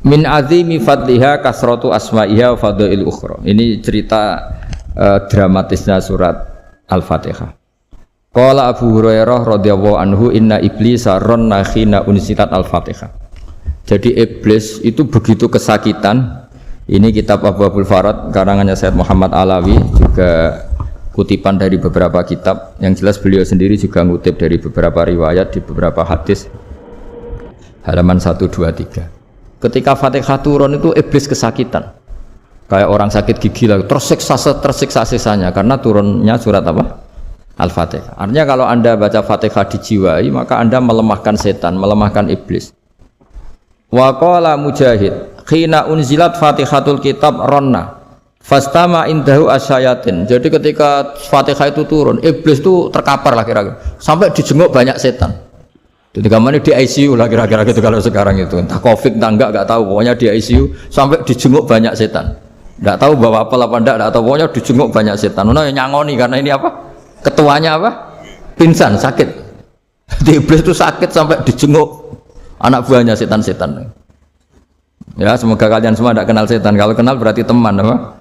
Min azimi fadliha kasratu asma'iha wa fadail ukhra. Ini cerita dramatisnya surat Al-Fatihah. Qala Abu Hurairah radhiyallahu anhu inna iblisa ranna khina unzilat Al-Fatihah. Jadi iblis itu begitu kesakitan. Ini kitab Abwaabul Farad karangannya Syekh Muhammad Alawi, juga kutipan dari beberapa kitab. Yang jelas beliau sendiri juga ngutip dari beberapa riwayat di beberapa hadis. Halaman 123. Ketika Fatihah turun itu iblis kesakitan, kayak orang sakit gigi lah, tersiksa sisanya karena turunnya surat apa? Al-Fatihah. Artinya kalau anda baca Fatihah dijiwai, maka anda melemahkan setan, melemahkan iblis. Wa qala Mujahid khina unzilat Fatihatul kitab ronna fastama indahu asyayatin. Jadi ketika Fatihah itu turun, iblis itu terkapar lah kira-kira, sampai dijenguk banyak setan. Jadi kemana di ICU lah kira-kira gitu kalau sekarang itu, entah COVID entah enggak tahu, pokoknya di ICU sampai dijenguk banyak setan. Enggak tahu bawa apa enggak tahu, pokoknya dijenguk banyak setan. Nah, nyangoni karena ini apa? Ketuanya apa? Pingsan, sakit. Di iblis itu sakit sampai dijenguk anak buahnya setan-setan. Ya, semoga kalian semua tidak kenal setan. Kalau kenal berarti teman, apa?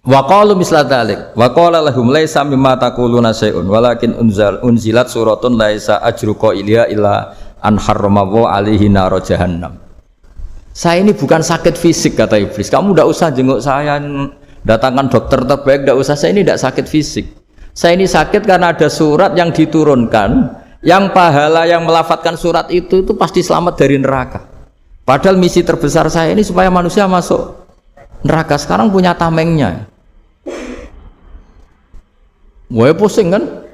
Wa qalu misla dzalik wa qala lahum laisa mimma taquluna syai'un walakin unzilat suratun laisa ajru qailiha illa an harramahu alaihi nar jahannam. Saya ini bukan sakit fisik, kata iblis. Kamu tidak usah jenguk saya, datangkan dokter terbaik, tidak usah. Saya ini tidak sakit fisik. Saya ini sakit karena ada surat yang diturunkan, yang pahala yang melafadzkan surat itu pasti selamat dari neraka. Padahal misi terbesar saya ini supaya manusia masuk neraka. Sekarang punya tamengnya. Wah, pusing kan?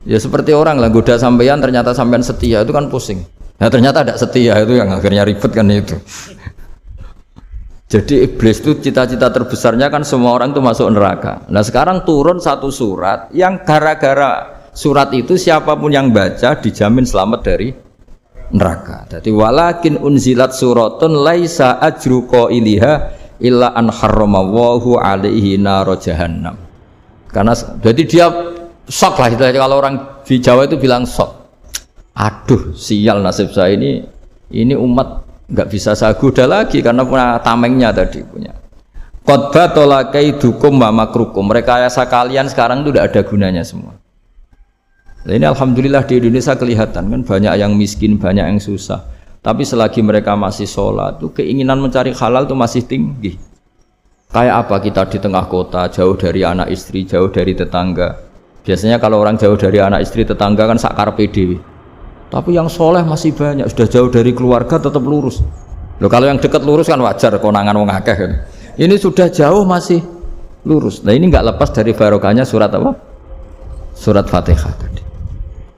Ya seperti orang lah, goda sampean ternyata sampean setia, itu kan pusing. Nah ternyata tidak setia, itu yang akhirnya ribet kan itu. Jadi iblis itu cita-cita terbesarnya kan semua orang itu masuk neraka. Nah sekarang turun satu surat yang gara-gara surat itu siapapun yang baca dijamin selamat dari neraka. Jadi walakin unzilat suratun laisa ajru qailiha illa an harramahu alaihi nar jahannam. Karena jadi dia shock lah, kalau orang di Jawa itu bilang shock. Aduh, sial nasib saya ini umat nggak bisa saya goda lagi karena punya tamengnya tadi punya. Qad batala kaidukum wa makrukum. Rekayasa kalian sekarang itu tidak ada gunanya semua. Nah, ini alhamdulillah di Indonesia kelihatan kan banyak yang miskin, banyak yang susah. Tapi selagi mereka masih sholat, tuh keinginan mencari halal itu masih tinggi. Kayak apa kita di tengah kota, jauh dari anak istri, jauh dari tetangga. Biasanya kalau orang jauh dari anak istri, tetangga kan sakar PDW. Tapi yang soleh masih banyak, sudah jauh dari keluarga tetap lurus. Loh, kalau yang dekat lurus kan wajar, konangan wong akeh kan. Ini sudah jauh masih lurus. Nah ini nggak lepas dari barokahnya surat apa? Surat Fatihah tadi.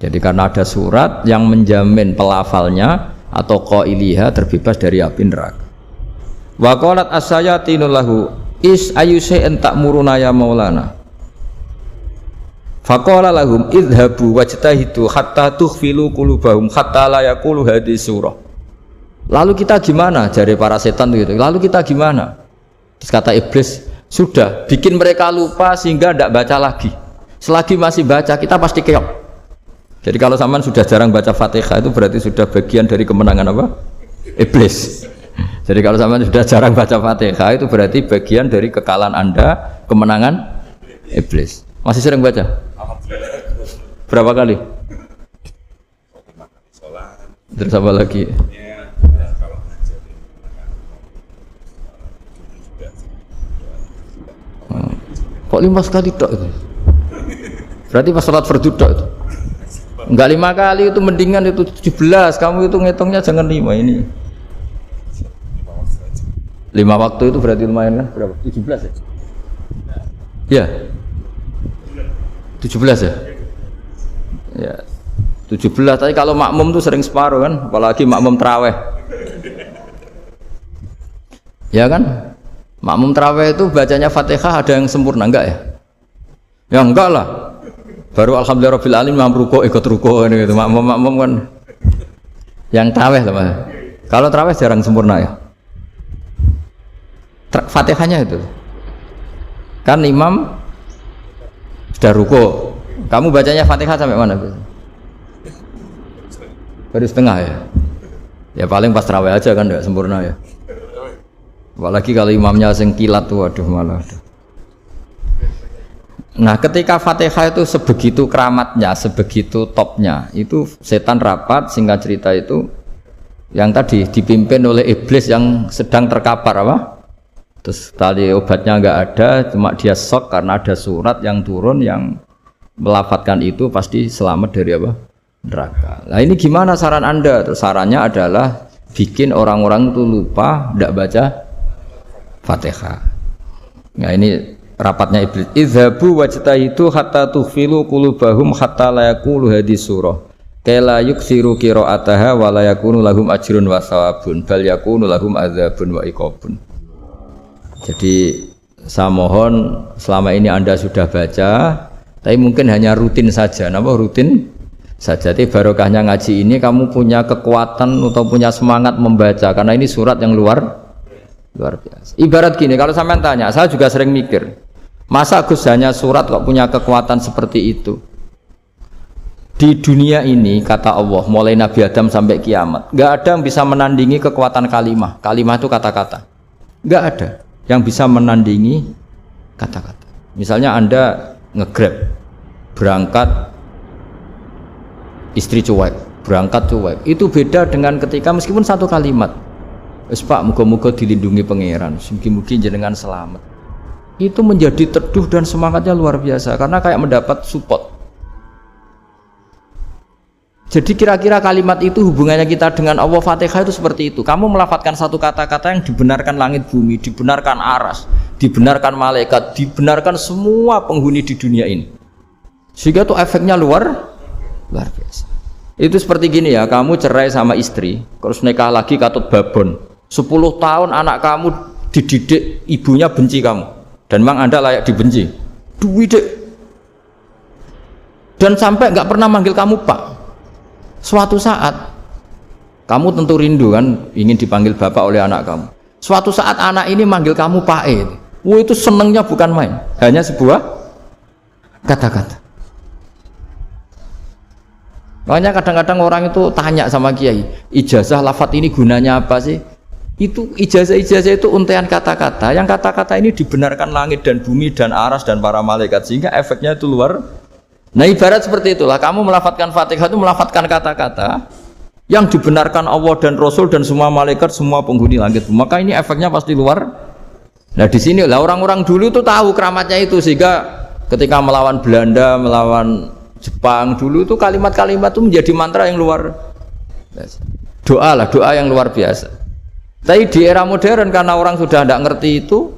Jadi karena ada surat yang menjamin pelafalnya atau qailiha terbebas dari api neraka. Wa qalat as-sayatinu lahu is ayyusai'in ta'muruna ya maulana. Faqala lahum idhabu wajtahidu hatta tukhfilu qulubahum hatta la yaqulu hadhihi surah. Lalu kita gimana? Jari para setan itu. Lalu kita gimana? Terus kata iblis, sudah bikin mereka lupa sehingga tidak baca lagi. Selagi masih baca kita pasti keok. Jadi kalau sampean sudah jarang baca Fatihah itu berarti sudah bagian dari kemenangan apa? Iblis. Jadi kalau sampean sudah jarang baca Fatihah itu berarti bagian dari kekalahan Anda, kemenangan iblis. Masih sering baca? Berapa kali? Terus apa lagi? Kok 5 kali tok itu? Berarti pas sholat fardu tok itu? Enggak 5 kali, itu mendingan itu 17. Kamu itu ngitungnya jangan 5 ini. 5 waktu itu berarti lumayan kan? Berapa? 17 ya? Ya. 17 ya? Ya. 17, tapi kalau makmum tuh sering separuh kan, apalagi makmum tarawih. Ya kan? Makmum tarawih itu bacanya Fatihah ada yang sempurna enggak ya? Ya enggak lah. Baru alhamdulillahirabbil alamin mampu ruku ikut ruku gitu. Makmum kan yang tarawih lah, Mas. Kalau tarawih jarang sempurna ya. Fatihahnya itu. Kan imam sudah ruku. Kamu bacanya Fatihah sampai mana? Baru setengah ya. Ya paling pas tarawih aja kan enggak sempurna ya. Apalagi kalau imamnya sing kilat tuh, waduh malah. Nah, ketika Fatihah itu sebegitu keramatnya, sebegitu topnya, itu setan rapat, singkat cerita itu yang tadi dipimpin oleh iblis yang sedang terkapar apa? Terus tali obatnya enggak ada, cuma dia shock karena ada surat yang turun yang melafatkan itu pasti selamat dari apa? Neraka. Nah, ini gimana saran Anda? Terus sarannya adalah bikin orang-orang itu lupa tidak baca Fatihah. Nah, ini rapatnya iblis. Idzabu wajtahidu hatta tughfilu qulubahum hatta la yaqulu hadis surah. Kala yuksiru qira'ataha wa la yakunu lahum ajrun wa thawabun bal yakunu lahum adzabun wa iqabun. Jadi saya mohon selama ini Anda sudah baca, tapi mungkin hanya rutin saja. Napa rutin saja? Jadi barokahnya ngaji ini kamu punya kekuatan atau punya semangat membaca karena ini surat yang luar biasa. Ibarat gini, kalau sampean tanya, saya juga sering mikir. Masa Gus hanya surat kok punya kekuatan seperti itu? Di dunia ini kata Allah mulai Nabi Adam sampai kiamat nggak ada yang bisa menandingi kekuatan kalimah. Kalimah itu kata-kata. Nggak ada yang bisa menandingi kata-kata. Misalnya Anda nge-grab berangkat istri cuek, berangkat cuek. Itu beda dengan ketika meskipun satu kalimat. Wes Pak, muga-muga dilindungi pangeran, mugi-mugi jenengan selamat. Itu menjadi teduh dan semangatnya luar biasa karena kayak mendapat support. Jadi kira-kira kalimat itu hubungannya kita dengan Allah. Fatihah itu seperti itu. Kamu melafadzkan satu kata-kata yang dibenarkan langit bumi, dibenarkan aras, dibenarkan malaikat, dibenarkan semua penghuni di dunia ini. Sehingga itu efeknya luar biasa. Itu seperti gini ya, kamu cerai sama istri, terus nikah lagi katut babon. 10 tahun anak kamu dididik, ibunya benci kamu. Dan memang Anda layak dibenci. Duit dek. Dan sampai nggak pernah manggil kamu Pak. Suatu saat kamu tentu rindu kan ingin dipanggil bapak oleh anak kamu. Suatu saat anak ini manggil kamu Pak E. Wah, itu senengnya bukan main. Hanya sebuah kata-kata. Makanya kadang-kadang orang itu tanya sama kiai, ijazah lafadz ini gunanya apa sih? Itu ijazah-ijazah itu untaian kata-kata. Yang kata-kata ini dibenarkan langit dan bumi dan aras dan para malaikat sehingga efeknya itu luar. Nah, ibarat seperti itulah kamu melafadzkan Fatihah itu melafadzkan kata-kata yang dibenarkan Allah dan Rasul dan semua malaikat, semua penghuni langit. Maka ini efeknya pasti luar. Nah, di sini lah orang-orang dulu itu tahu keramatnya itu sehingga ketika melawan Belanda, melawan Jepang dulu itu kalimat-kalimat itu menjadi mantra yang luar biasa. Doa yang luar biasa. Tapi di era modern karena orang sudah tidak ngerti itu,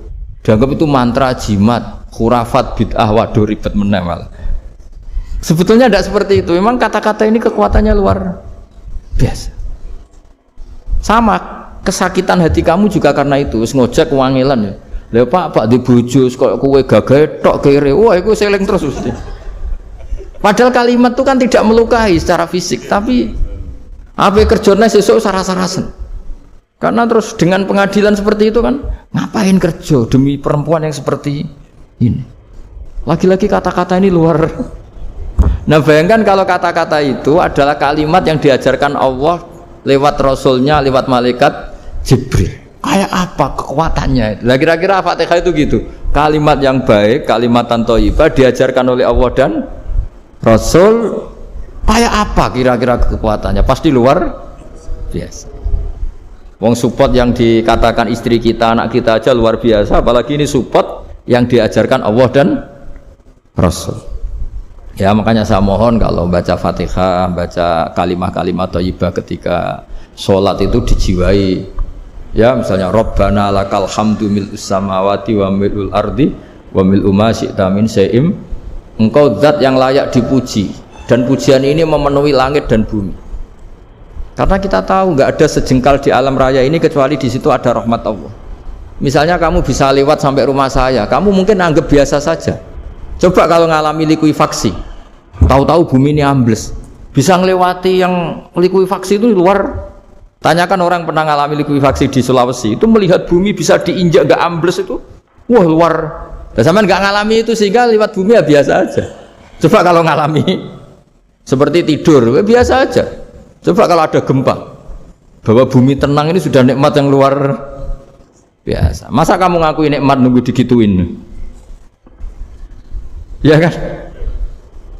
dianggap itu mantra, jimat, khurafat, bid'ah, waduh ribet menemal. Sebetulnya tidak seperti itu. Memang kata-kata ini kekuatannya luar biasa. Sama kesakitan hati kamu juga karena itu. Ngojek wangilan ya. Lha Pak di bojo kok kowe gagah tok kere. Wah, iku seling terus mesti. Padahal kalimat itu kan tidak melukai secara fisik, tapi apa kerjanya sesuk sarah-sarasen. Karena terus dengan pengadilan seperti itu kan ngapain kerja demi perempuan yang seperti ini. Lagi-lagi kata-kata ini luar. Nah, bayangkan kalau kata-kata itu adalah kalimat yang diajarkan Allah lewat Rasulnya, lewat malaikat Jibril. Kayak apa kekuatannya? Lah kira-kira Fatihah itu gitu. Kalimat yang baik, kalimatan thayyibah diajarkan oleh Allah dan Rasul. Kayak apa kira-kira kekuatannya? Pasti luar biasa. Wong support yang dikatakan istri kita, anak kita aja luar biasa, apalagi ini support yang diajarkan Allah dan Rasul. Ya, makanya saya mohon kalau baca Fatihah, baca kalimat-kalimat thayyibah ketika sholat itu dijiwai. Ya, misalnya Rabbana lakal hamdu mil'us samawati wa mil'ul ardi wa mil'u ma syi'ta min syai'im. Engkau zat yang layak dipuji dan pujian ini memenuhi langit dan bumi. Karena kita tahu nggak ada sejengkal di alam raya ini kecuali di situ ada rahmat Allah. Misalnya kamu bisa lewat sampai rumah saya, kamu mungkin anggap biasa saja. Coba kalau ngalami likuifaksi, tahu-tahu bumi ini ambles, bisa ngelewati yang likuifaksi itu luar. Tanyakan orang pernah ngalami likuifaksi di Sulawesi, itu melihat bumi bisa diinjak nggak ambles itu, wah luar. Dan sampean nggak ngalami itu sehingga lewat bumi ya biasa aja. Coba kalau ngalami seperti tidur, biasa aja. Coba kalau ada gempa, bahwa bumi tenang ini sudah nikmat yang luar biasa. Masa kamu ngakui nikmat nunggu digituin? Ya kan?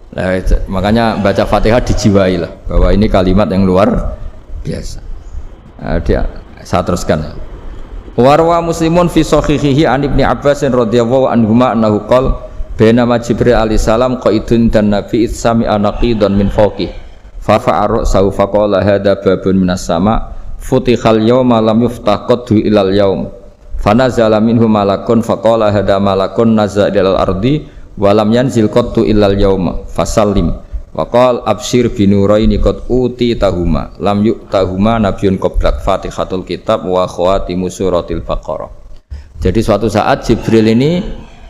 Nah, makanya baca Fatihah dijiwai lah bahwa ini kalimat yang luar biasa. Nah, saya teruskan. Warwa Muslimun fi sahihihi an Ibnu Abbas radhiyallahu anhuma annahu qala bainama Jibril alaihi salam qaidun dan Nabi sami'a naqidan min fawqih fa fa'ara saufa qala hadza babun minas sama futihal yawma lam yuftah qaddu ilal yaum fa nazala minhu malakun fa qala hadza malakun nazala ilal ardi walam yanzil qattu illal yauma fasallim wa qala absyir binuraini qad uti tahuma lam yu'tahuma nabiyyun qablak Fatihatul kitab wa khawatimu suratil baqarah. Jadi suatu saat Jibril ini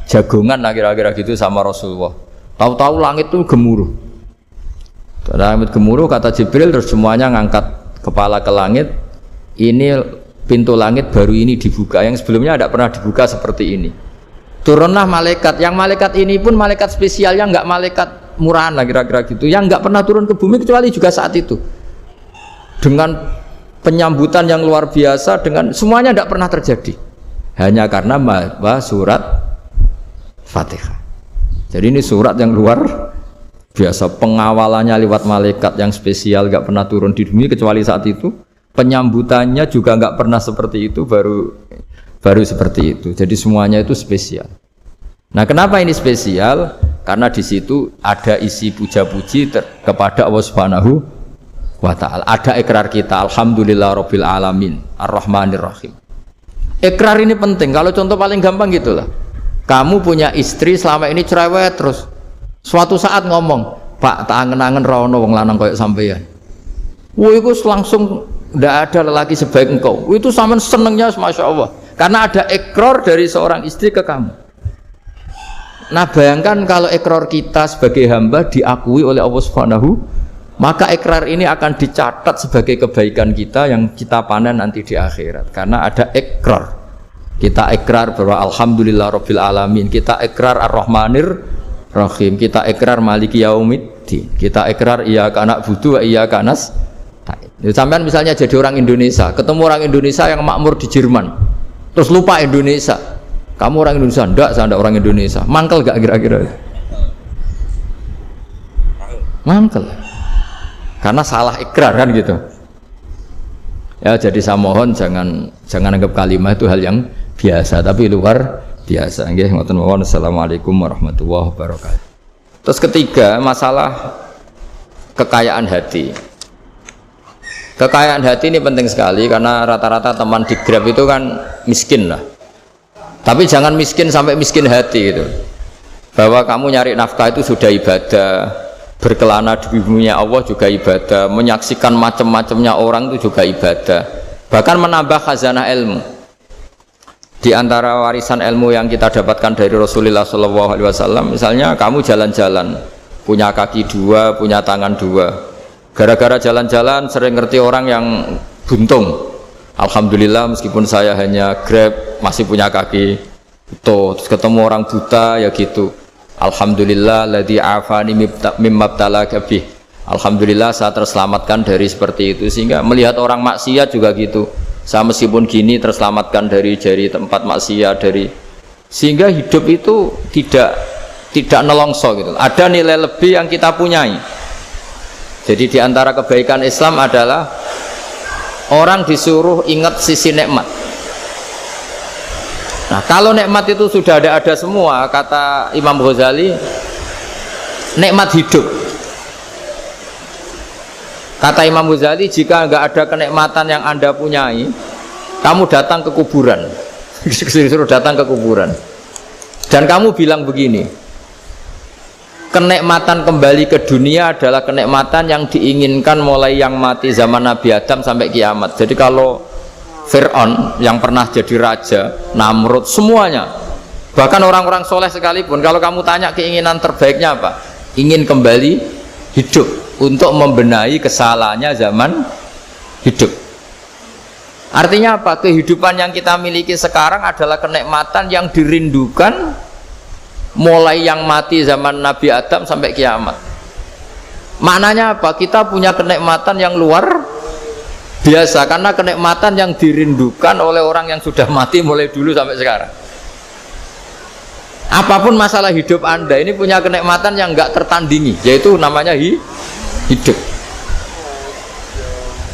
jagongan kira-kira gitu sama Rasulullah. Tahu-tahu langit itu gemuruh. Langit gemuruh kata Jibril, terus semuanya ngangkat kepala ke langit. Ini pintu langit baru ini dibuka, yang sebelumnya tidak pernah dibuka seperti ini. Turunlah malaikat, yang malaikat ini pun malaikat spesial, yang enggak malaikat murahan lah kira-kira gitu, yang enggak pernah turun ke bumi kecuali juga saat itu, dengan penyambutan yang luar biasa, dengan semuanya tidak pernah terjadi, hanya karena surat Fatihah. Jadi ini surat yang luar biasa, pengawalannya lewat malaikat yang spesial, enggak pernah turun di bumi kecuali saat itu, penyambutannya juga enggak pernah seperti itu, baru seperti itu. Jadi semuanya itu spesial. Nah, kenapa ini spesial? Karena di situ ada isi puja-puji kepada Allah Subhanahu wa ta'ala. Ada ikrar kita, alhamdulillah rabbil alamin ar-rahmanir rahim. Ikrar ini penting. Kalau contoh paling gampang gitulah, kamu punya istri selama ini cerewet terus, suatu saat ngomong, Pak, tak angen-angen rawono wong lanang koyo sampeyan. Wah, itu langsung tidak ada lelaki sebaik engkau. Itu sampean senengnya masya Allah, karena ada ikrar dari seorang istri ke kamu. Nah, bayangkan kalau ikrar kita sebagai hamba diakui oleh Allah Subhanahu, maka ikrar ini akan dicatat sebagai kebaikan kita yang kita panen nanti di akhirat. Karena ada ikrar. Kita ikrar bahwa alhamdulillah rabbil alamin, kita ikrar ar-rahmanir rahim, kita ikrar maliki yaumiddin, kita ikrar iyyaka na'budu wa iyyaka nasta'in. Sampean misalnya jadi orang Indonesia, ketemu orang Indonesia yang makmur di Jerman, terus lupa Indonesia. Kamu orang Indonesia? Enggak, saya enggak orang Indonesia. Mangkel gak kira-kira? Mangkel. Karena salah ikrar kan gitu. Ya, jadi saya mohon jangan anggap kalimat itu hal yang biasa, tapi luar biasa. Nggih, ngoten mawon. Assalamualaikum warahmatullahi wabarakatuh. Terus ketiga, masalah kekayaan hati. Kekayaan hati ini penting sekali karena rata-rata teman di Grab itu kan miskin lah. Tapi jangan miskin sampai miskin hati gitu. Bahwa kamu nyari nafkah itu sudah ibadah, berkelana di bumi Allah juga ibadah, menyaksikan macam-macamnya orang itu juga ibadah. Bahkan menambah khazanah ilmu. Di antara warisan ilmu yang kita dapatkan dari Rasulullah SAW, misalnya kamu jalan-jalan, punya kaki dua, punya tangan dua. Gara-gara jalan-jalan sering ngerti orang yang buntung. Alhamdulillah meskipun saya hanya Grab masih punya kaki itu, terus ketemu orang buta ya gitu. Alhamdulillah ladzi afani mimma btalaka bih. Alhamdulillah saya terselamatkan dari seperti itu. Sehingga melihat orang maksiat juga gitu. Saya meskipun gini terselamatkan dari tempat maksiat, sehingga hidup itu tidak nelongso gitu. Ada nilai lebih yang kita punyai. Jadi di antara kebaikan Islam adalah orang disuruh ingat sisi nikmat. Nah, kalau nikmat itu sudah ada semua, kata Imam Ghazali, nikmat hidup. Kata Imam Ghazali, jika nggak ada kenikmatan yang Anda punyai, kamu datang ke kuburan. Disuruh datang ke kuburan. Dan kamu bilang begini, kenikmatan kembali ke dunia adalah kenikmatan yang diinginkan mulai yang mati zaman Nabi Adam sampai kiamat. Jadi kalau Fir'aun yang pernah jadi raja, Namrud, semuanya, bahkan orang-orang soleh sekalipun, kalau kamu tanya keinginan terbaiknya apa? Ingin kembali hidup untuk membenahi kesalahannya zaman hidup. Artinya apa? Kehidupan yang kita miliki sekarang adalah kenikmatan yang dirindukan mulai yang mati zaman Nabi Adam sampai kiamat. Maknanya apa? Kita punya kenikmatan yang luar biasa karena kenikmatan yang dirindukan oleh orang yang sudah mati mulai dulu sampai sekarang. Apapun masalah hidup Anda ini punya kenikmatan yang enggak tertandingi, yaitu namanya hidup.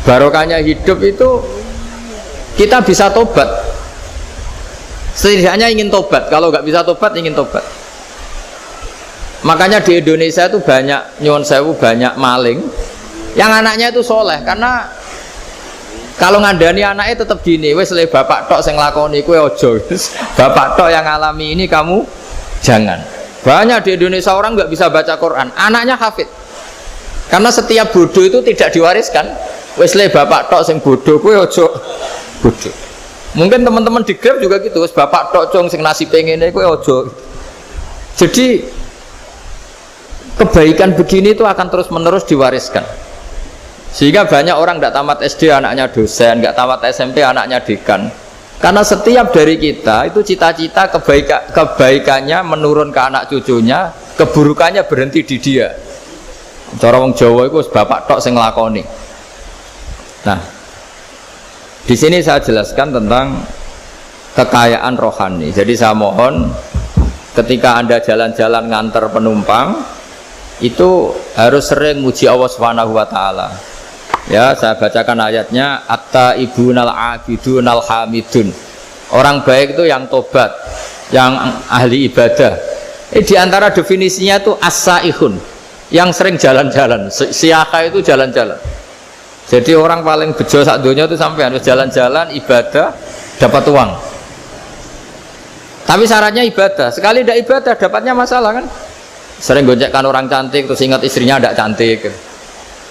Barokahnya hidup itu kita bisa tobat. Setidaknya ingin tobat. Kalau nggak bisa tobat, ingin tobat. Makanya di Indonesia itu banyak nyuwun sewu, banyak maling yang anaknya itu soleh. Karena kalau ngandani anaknya tetap gini, wes le bapak tok sing lakoni kue ojo, bapak tok yang alami ini kamu jangan. Banyak di Indonesia orang nggak bisa baca Quran, anaknya hafid. Karena setiap bodoh itu tidak diwariskan. Wes le bapak tok sing bodoh kue ojo bodoh. Mungkin teman-teman di Grab juga gitu, wes bapak tok cong sing nasi pengennya kue ojo. Jadi kebaikan begini itu akan terus menerus diwariskan. Sehingga banyak orang tidak tamat SD anaknya dosen, nggak tamat SMP anaknya dekan. Karena setiap dari kita itu cita-cita kebaikannya menurun ke anak cucunya, keburukannya berhenti di dia. Cara wong Jawa itu bapak tok sing nglakoni. Nah, di sini saya jelaskan tentang kekayaan rohani. Jadi saya mohon ketika Anda jalan-jalan nganter penumpang itu harus sering muji Allah Subhanahu wa taala. Ya, saya bacakan ayatnya, at-taibunal abidunal hamidun. Orang baik itu yang tobat, yang ahli ibadah. Di antara definisinya itu as-saihun, yang sering jalan-jalan. Siyaka itu jalan-jalan. Jadi orang paling bejo sak donya itu sampai harus jalan-jalan ibadah dapat uang. Tapi syaratnya ibadah. Sekali tidak ibadah dapatnya masalah kan? Sering goncekkan orang cantik terus ingat istrinya tidak cantik.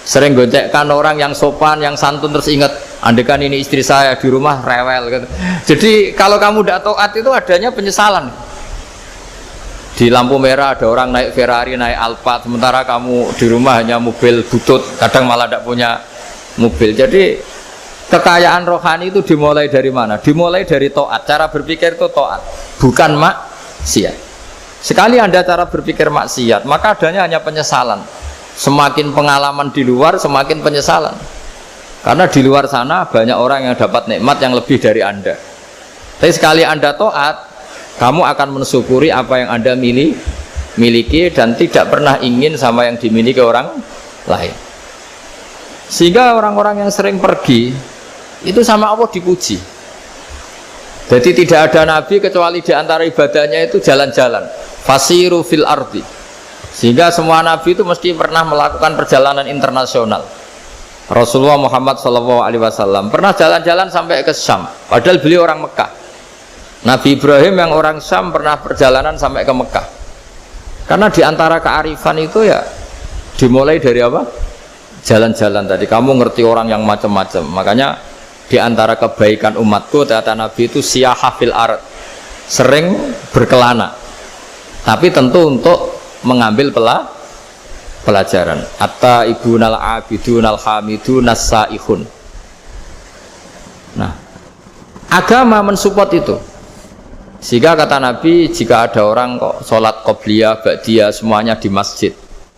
Sering goncekkan orang yang sopan, yang santun terus ingat andekan ini istri saya di rumah rewel gitu. Jadi kalau kamu tidak taat itu adanya penyesalan. Di lampu merah ada orang naik Ferrari, naik Alphard, sementara kamu di rumah hanya mobil butut, kadang malah tidak punya mobil. Jadi kekayaan rohani itu dimulai dari mana? Dimulai dari taat. Cara berpikir itu taat, bukan maksiat. Sekali Anda cara berpikir maksiat, maka adanya hanya penyesalan. Semakin pengalaman di luar, semakin penyesalan. Karena di luar sana banyak orang yang dapat nikmat yang lebih dari Anda. Tapi sekali Anda taat, kamu akan mensyukuri apa yang Anda miliki dan tidak pernah ingin sama yang dimiliki orang lain. Sehingga orang-orang yang sering pergi itu sama Allah dipuji. Jadi tidak ada nabi kecuali di antara ibadahnya itu jalan-jalan. Fasiru fil ardi. Sehingga semua nabi itu mesti pernah melakukan perjalanan internasional. Rasulullah Muhammad SAW pernah jalan-jalan sampai ke Syam, padahal beliau orang Mekah. Nabi Ibrahim yang orang Syam pernah perjalanan sampai ke Mekah. Karena di antara kearifan itu ya dimulai dari apa? Jalan-jalan tadi. Kamu ngerti orang yang macam-macam. Makanya di antara kebaikan umatku kata Nabi itu siyahah fil ard, sering berkelana, tapi tentu untuk mengambil pelajaran. At-taibunal abidunal hamidunas saihun. Nah, agama mensupport itu. Sehingga kata Nabi, jika ada orang kok sholat qobliyah, ba'diyah semuanya di masjid,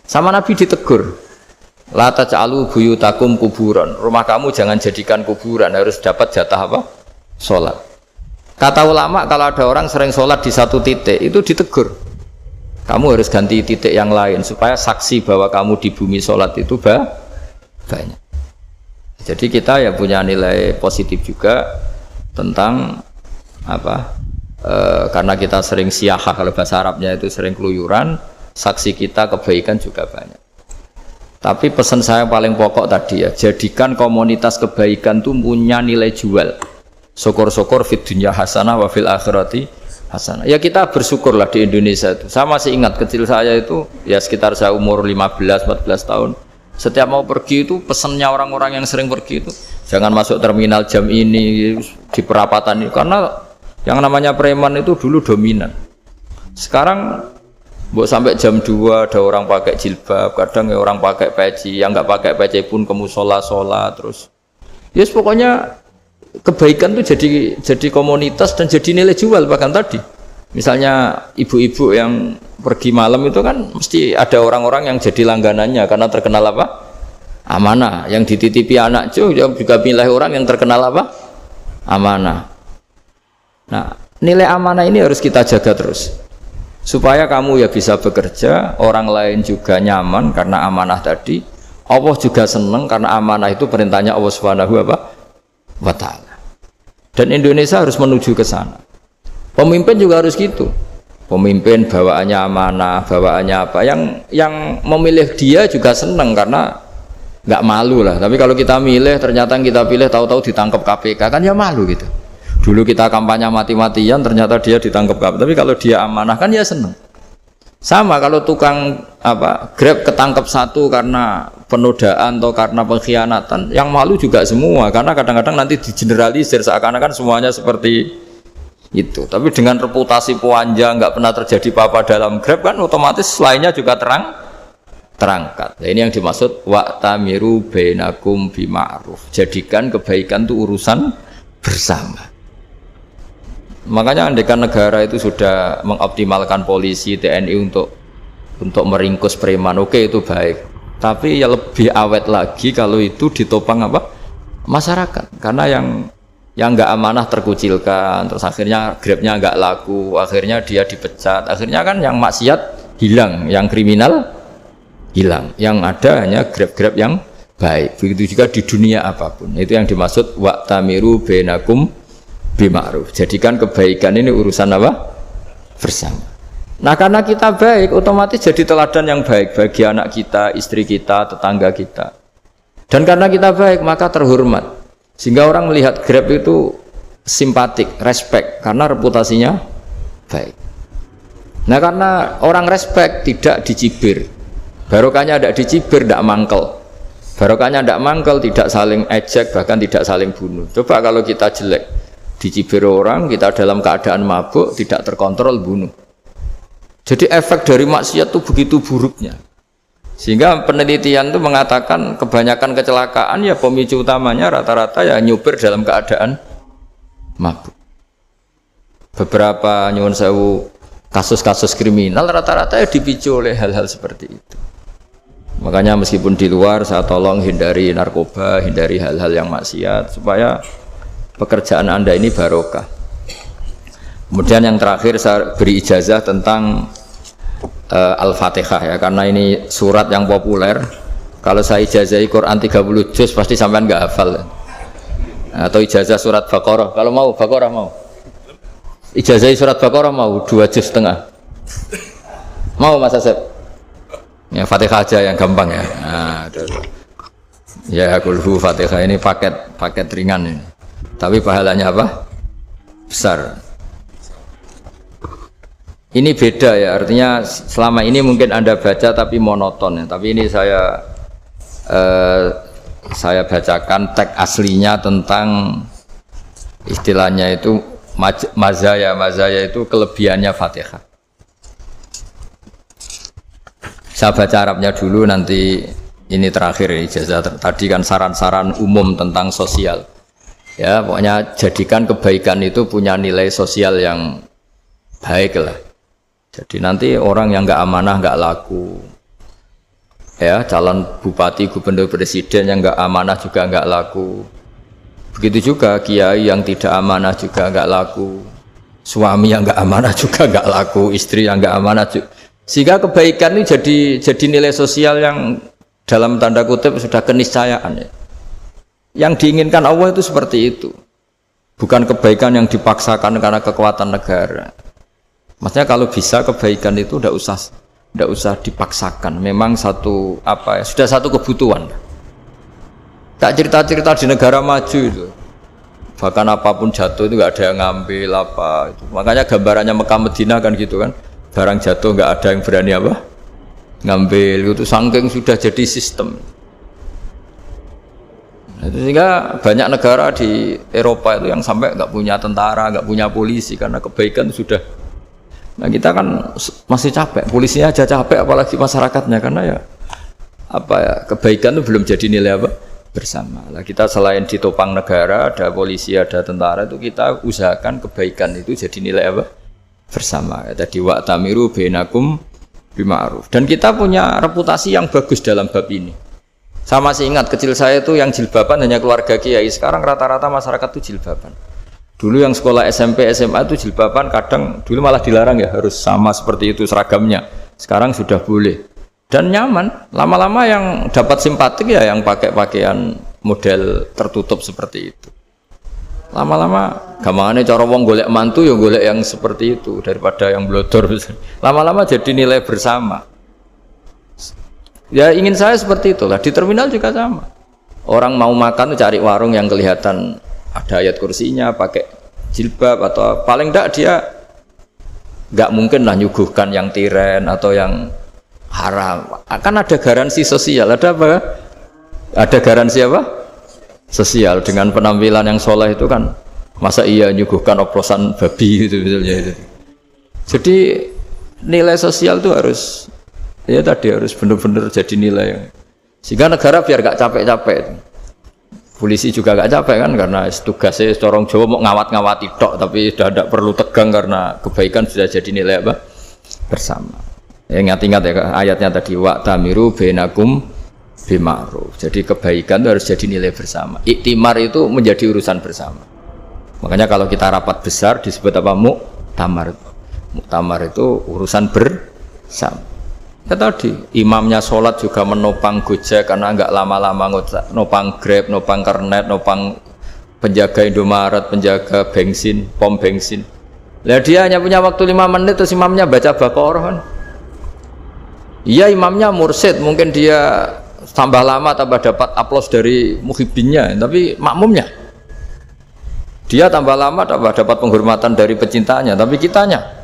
sama Nabi ditegur, la taj'alu buyutakum kuburan, rumah kamu jangan jadikan kuburan, harus dapat jatah apa? Sholat. Kata ulama, kalau ada orang sering sholat di satu titik, itu ditegur, kamu harus ganti titik yang lain supaya saksi bahwa kamu di bumi sholat itu banyak. Jadi kita ya punya nilai positif juga tentang apa? Karena kita sering siyahah, kalau bahasa Arabnya itu sering keluyuran, saksi kita kebaikan juga banyak. Tapi pesan saya paling pokok tadi ya, jadikan komunitas kebaikan itu punya nilai jual. Syukur-syukur fid dunya hasanah wa fil akhirati hasanah. Ya kita bersyukurlah di Indonesia itu. Saya masih ingat kecil saya itu ya sekitar saya umur 15-14 tahun. Setiap mau pergi itu pesannya orang-orang yang sering pergi itu jangan masuk terminal jam ini di perapatan ini, karena yang namanya preman itu dulu dominan. Sekarang sampai jam 2 ada orang pakai jilbab, kadang ya orang pakai peci, yang nggak pakai peci pun ke musola sholat terus. Yes, pokoknya kebaikan itu jadi komunitas dan jadi nilai jual. Bahkan tadi misalnya ibu-ibu yang pergi malam itu kan mesti ada orang-orang yang jadi langganannya karena terkenal apa? amanah. Yang dititipi anak juga milih orang yang terkenal apa? Amanah. Nah, nilai amanah ini harus kita jaga terus. Supaya kamu ya bisa bekerja, orang lain juga nyaman karena amanah tadi. Allah juga senang karena amanah itu perintahnya Allah Subhanahu wa Ta'ala. Dan Indonesia harus menuju ke sana. Pemimpin juga harus gitu. Pemimpin bawaannya amanah, bawaannya apa? Yang memilih dia juga senang karena nggak malu lah. Tapi kalau kita milih, ternyata kita pilih tahu-tahu ditangkap KPK, kan ya malu gitu. Dulu kita kampanye mati-matian, ternyata dia ditangkap KPK. Tapi kalau dia amanah kan ya senang. Sama kalau tukang Grab ketangkap satu karena penodaan atau karena pengkhianatan, yang malu juga semua. Karena kadang-kadang nanti digeneralisir seakan-akan semuanya seperti itu. Tapi dengan reputasi puanja nggak pernah terjadi apa-apa dalam Grab kan otomatis lainnya juga terangkat. Nah, ini yang dimaksud wa'tamiru bainakum bima'ruf. Jadikan kebaikan itu urusan bersama. Makanya andaikan negara itu sudah mengoptimalkan polisi, TNI untuk meringkus preman, oke itu baik. Tapi ya lebih awet lagi kalau itu ditopang masyarakat. Karena yang nggak amanah terkucilkan, terus akhirnya Grabnya nggak laku, akhirnya dia dipecat, akhirnya kan yang maksiat hilang, yang kriminal hilang, yang ada hanya Grab yang baik. Begitu juga di dunia apapun. Itu yang dimaksud wa'tamiru bainakum bima'ruf. Jadikan kebaikan ini urusan bersama. Nah karena kita baik, otomatis jadi teladan yang baik bagi anak kita, istri kita, tetangga kita. Dan karena kita baik maka terhormat. Sehingga orang melihat Grab itu simpatik, respect, karena reputasinya baik. Nah karena orang respect tidak dicibir, barokahnya tidak dicibir, tidak mangkel. Barokahnya tidak mangkel, tidak saling ejek, bahkan tidak saling bunuh. Coba kalau kita jelek, dicibir orang, kita dalam keadaan mabuk, tidak terkontrol, bunuh. Jadi efek dari maksiat itu begitu buruknya. Sehingga penelitian itu mengatakan kebanyakan kecelakaan ya pemicu utamanya rata-rata ya nyupir dalam keadaan mabuk. Beberapa nyuwun sewu kasus-kasus kriminal rata-rata ya dipicu oleh hal-hal seperti itu. Makanya meskipun di luar saya tolong hindari narkoba, hindari hal-hal yang maksiat supaya pekerjaan Anda ini barokah. Kemudian yang terakhir saya beri ijazah tentang Al-Fatihah ya, karena ini surat yang populer. Kalau saya ijazahi Quran 30 juz pasti sampean nggak hafal. Atau ijazah surat Baqarah, kalau mau Baqarah mau. Ijazahi surat Baqarah mau 2 juz setengah. Mau Mas Asep? Ya Fatihah aja yang gampang ya. Nah, ya kulhu Fatihah ini paket ringan ini. Tapi pahalanya apa? Besar. Ini beda ya, artinya selama ini mungkin Anda baca tapi monoton ya. Tapi ini saya bacakan teks aslinya tentang istilahnya itu mazaya itu kelebihannya Fatihah. Saya baca Arabnya dulu, nanti ini terakhir ya, ijazah tadi kan saran-saran umum tentang sosial. Ya, pokoknya jadikan kebaikan itu punya nilai sosial yang baik lah. Jadi nanti orang yang nggak amanah nggak laku, ya calon bupati, gubernur, presiden yang nggak amanah juga nggak laku. Begitu juga kiai yang tidak amanah juga nggak laku, suami yang nggak amanah juga nggak laku, istri yang nggak amanah juga. Sehingga kebaikan ini jadi nilai sosial yang dalam tanda kutip sudah keniscayaan. Ya. Yang diinginkan Allah itu seperti itu, bukan kebaikan yang dipaksakan karena kekuatan negara. Maksudnya kalau bisa kebaikan itu tidak usah dipaksakan. Memang sudah satu kebutuhan. Tak cerita-cerita di negara maju itu, bahkan apapun jatuh itu nggak ada yang ngambil apa. Itu. Makanya gambarannya Mekah Medina kan gitu kan, barang jatuh nggak ada yang berani ngambil. Itu saking sudah jadi sistem. Sehingga banyak negara di Eropa itu yang sampai nggak punya tentara, nggak punya polisi karena kebaikan sudah. Nah kita kan masih capek, polisinya aja capek, apalagi masyarakatnya, karena ya kebaikan itu belum jadi nilai bersama. Nah, kita selain ditopang negara, ada polisi, ada tentara, itu kita usahakan kebaikan itu jadi nilai bersama. Tadi wa'tamiru bainakum bima'ruf. Dan kita punya reputasi yang bagus dalam bab ini. Saya masih ingat kecil saya itu yang jilbaban hanya keluarga kiai. Sekarang rata-rata masyarakat itu jilbaban. Dulu yang sekolah SMP, SMA itu jilbaban kadang dulu malah dilarang ya, harus sama seperti itu seragamnya. Sekarang sudah boleh dan nyaman. Lama-lama yang dapat simpatik ya yang pakai pakaian model tertutup seperti itu. Lama-lama gampangane cara wong golek mantu ya golek yang seperti itu daripada yang blodor. Lama-lama jadi nilai bersama. Ya ingin saya seperti itulah. Di terminal juga sama. Orang mau makan cari warung yang kelihatan ada ayat kursinya, pakai jilbab atau paling enggak dia enggak mungkin lah nyuguhkan yang tiren atau yang haram. Akan ada garansi sosial. Ada apa? Ada garansi apa? Sosial dengan penampilan yang soleh itu kan. Masa iya nyuguhkan oplosan babi gitu misalnya itu. Jadi nilai sosial itu harus ya tadi harus benar-benar jadi nilai sehingga negara biar gak capek-capek. Polisi juga gak capek kan karena tugasnya corong Jawa mau ngawat-ngawati tok tapi sudah tidak perlu tegang karena kebaikan sudah jadi nilai apa bersama. Ya, ingat-ingat ya ayatnya tadi wa tamiru bainakum bima'ruf. Jadi kebaikan itu harus jadi nilai bersama. Iktimar itu menjadi urusan bersama. Makanya kalau kita rapat besar disebut apa? Muktamar. Muktamar itu urusan bersama. Ya tadi, imamnya sholat juga menopang Gojek karena enggak lama-lama nopang Grab, nopang Kernet, nopang penjaga Indomaret, penjaga bensin, pom bensin. Lah dia hanya punya waktu 5 menit terus imamnya baca Baqarah kan. Iya imamnya mursyid, mungkin dia tambah lama tambah dapat aplaus dari muhibbinnya, tapi makmumnya dia tambah lama tambah dapat penghormatan dari pecintanya, tapi kitanya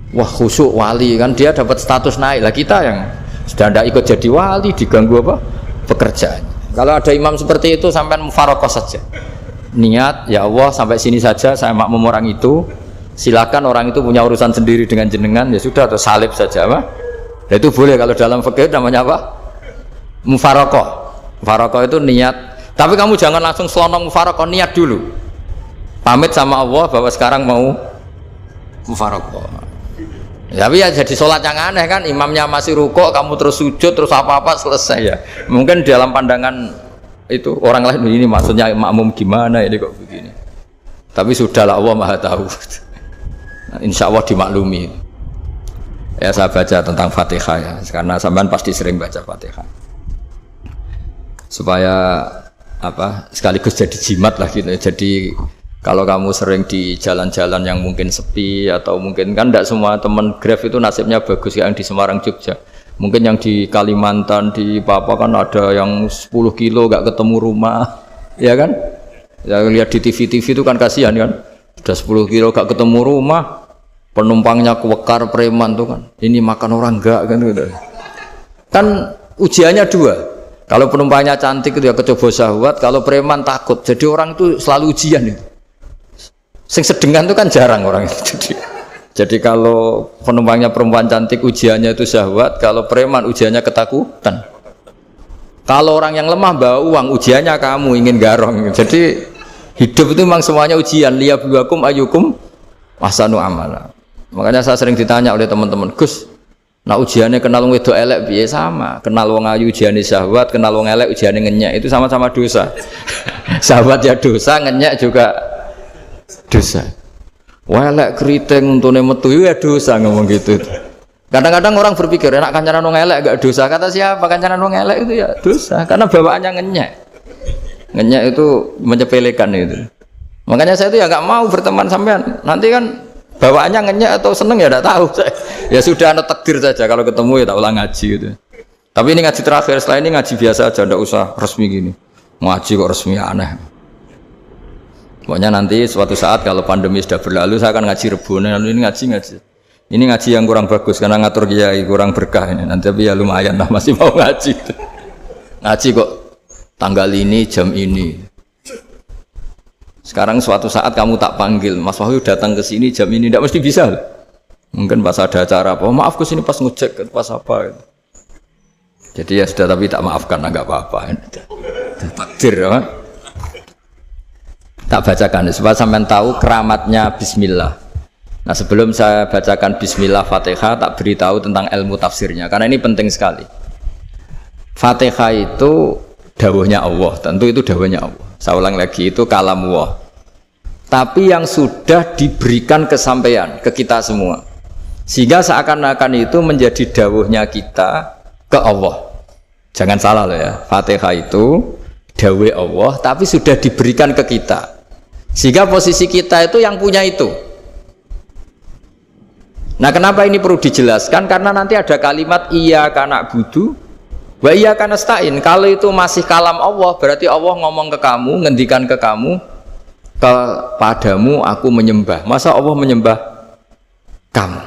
wah khusyuk wali kan dia dapat status naik lah, kita yang sudah tidak ikut jadi wali diganggu apa pekerjaan. Kalau ada imam seperti itu sampai mufaroqah saja niat ya Allah sampai sini saja saya makmum orang itu, silakan orang itu punya urusan sendiri dengan jenengan ya sudah atau salib saja apa. Nah, itu boleh kalau dalam fikih namanya apa mufaroqah. Mufaroqah itu niat, tapi kamu jangan langsung selonong mufaroqah, niat dulu pamit sama Allah bahwa sekarang mau mufaroqah. Tapi ya jadi sholat yang aneh kan, imamnya masih rukuk, kamu terus sujud, terus apa-apa selesai ya. Mungkin dalam pandangan itu orang lain ini maksudnya makmum gimana ini kok begini. Tapi sudahlah Allah Maha tahu. Nah, insya Allah dimaklumi. Ya saya baca tentang Fatihah ya, karena sampean pasti sering baca Fatihah. Supaya apa sekaligus jadi jimat lah gitu. Jadi kalau kamu sering di jalan-jalan yang mungkin sepi atau mungkin kan tidak semua teman Grab itu nasibnya bagus yang di Semarang Jogja. Mungkin yang di Kalimantan di Papua kan ada yang 10 kilo gak ketemu rumah, ya kan? Ya lihat di TV itu kan kasihan kan. Udah 10 kilo gak ketemu rumah, penumpangnya kewekar preman tuh kan. Ini makan orang enggak kan gitu. Kan ujiannya dua. Kalau penumpangnya cantik itu ya kecoba syahwat, kalau preman takut. Jadi orang itu selalu ujian itu. Sing sedengan itu kan jarang orang itu. Jadi kalau penumpangnya perempuan cantik ujiannya itu syahwat, kalau preman ujiannya ketakutan. Kalau orang yang lemah bawa uang ujiannya kamu ingin garong. Jadi hidup itu memang semuanya ujian. Liyabluwakum ayyukum ahsanu amala. Makanya saya sering ditanya oleh teman-teman, Gus, nah ujiannya kenal wong wedok elek piye? Sama. Kenal wong ayu ujiannya syahwat, kenal wong elek ujiannya ngenyek, itu sama-sama dosa. Syahwat ya dosa, ngenyek juga dosa. Wah elek keriting untune metu ya dosa ngomong gitu. Kadang-kadang orang berpikir enak kancanan wong elek gak dosa. Kata siapa kancanan wong elek itu ya dosa karena bawaannya ngenyek. Ngenyek itu menyepelekan itu. Makanya saya itu ya nggak mau berteman sampean. Nanti kan bawaannya ngenyek atau seneng ya tidak tahu. Ya sudah ada takdir saja kalau ketemu ya tak ulang ngaji gitu. Tapi ini ngaji terakhir, setelah ini ngaji biasa aja, tidak usah resmi gini. Ngaji kok resmi aneh. Pokoknya nanti suatu saat kalau pandemi sudah berlalu saya akan ngaji Rebone. Ini ngaji. Ini ngaji yang kurang bagus karena ngatur kiai kurang berkah ini. Nanti tapi ya lumayan lah masih mau ngaji. Ngaji kok tanggal ini jam ini. Sekarang suatu saat kamu tak panggil, Mas Wahyu datang ke sini jam ini, tidak mesti bisa. Mungkin pas ada acara apa, maaf ke sini pas ngecek pas apa. Gitu. Jadi ya sudah tapi tak maafkan, enggak apa-apa. Takdir ya. Tak bacakan supaya sampean tahu keramatnya bismillah. Nah, sebelum saya bacakan bismillah Fatihah, tak beritahu tentang ilmu tafsirnya karena ini penting sekali. Fatihah itu dawuhnya Allah, tentu itu dawuhnya Allah. Saya ulang lagi, itu kalam Allah. Tapi yang sudah diberikan kesampaian ke kita semua. Sehingga seakan-akan itu menjadi dawuhnya kita ke Allah. Jangan salah loh ya, Fatihah itu dawuh Allah, tapi sudah diberikan ke kita. Sehingga posisi kita itu yang punya itu. Nah, kenapa ini perlu dijelaskan? Karena nanti ada kalimat iyyaka na'budu wa iyyaka nasta'in. Kalau itu masih kalam Allah, berarti Allah ngomong ke kamu, ngendikan ke kamu, kepadamu aku menyembah. Masa Allah menyembah kamu?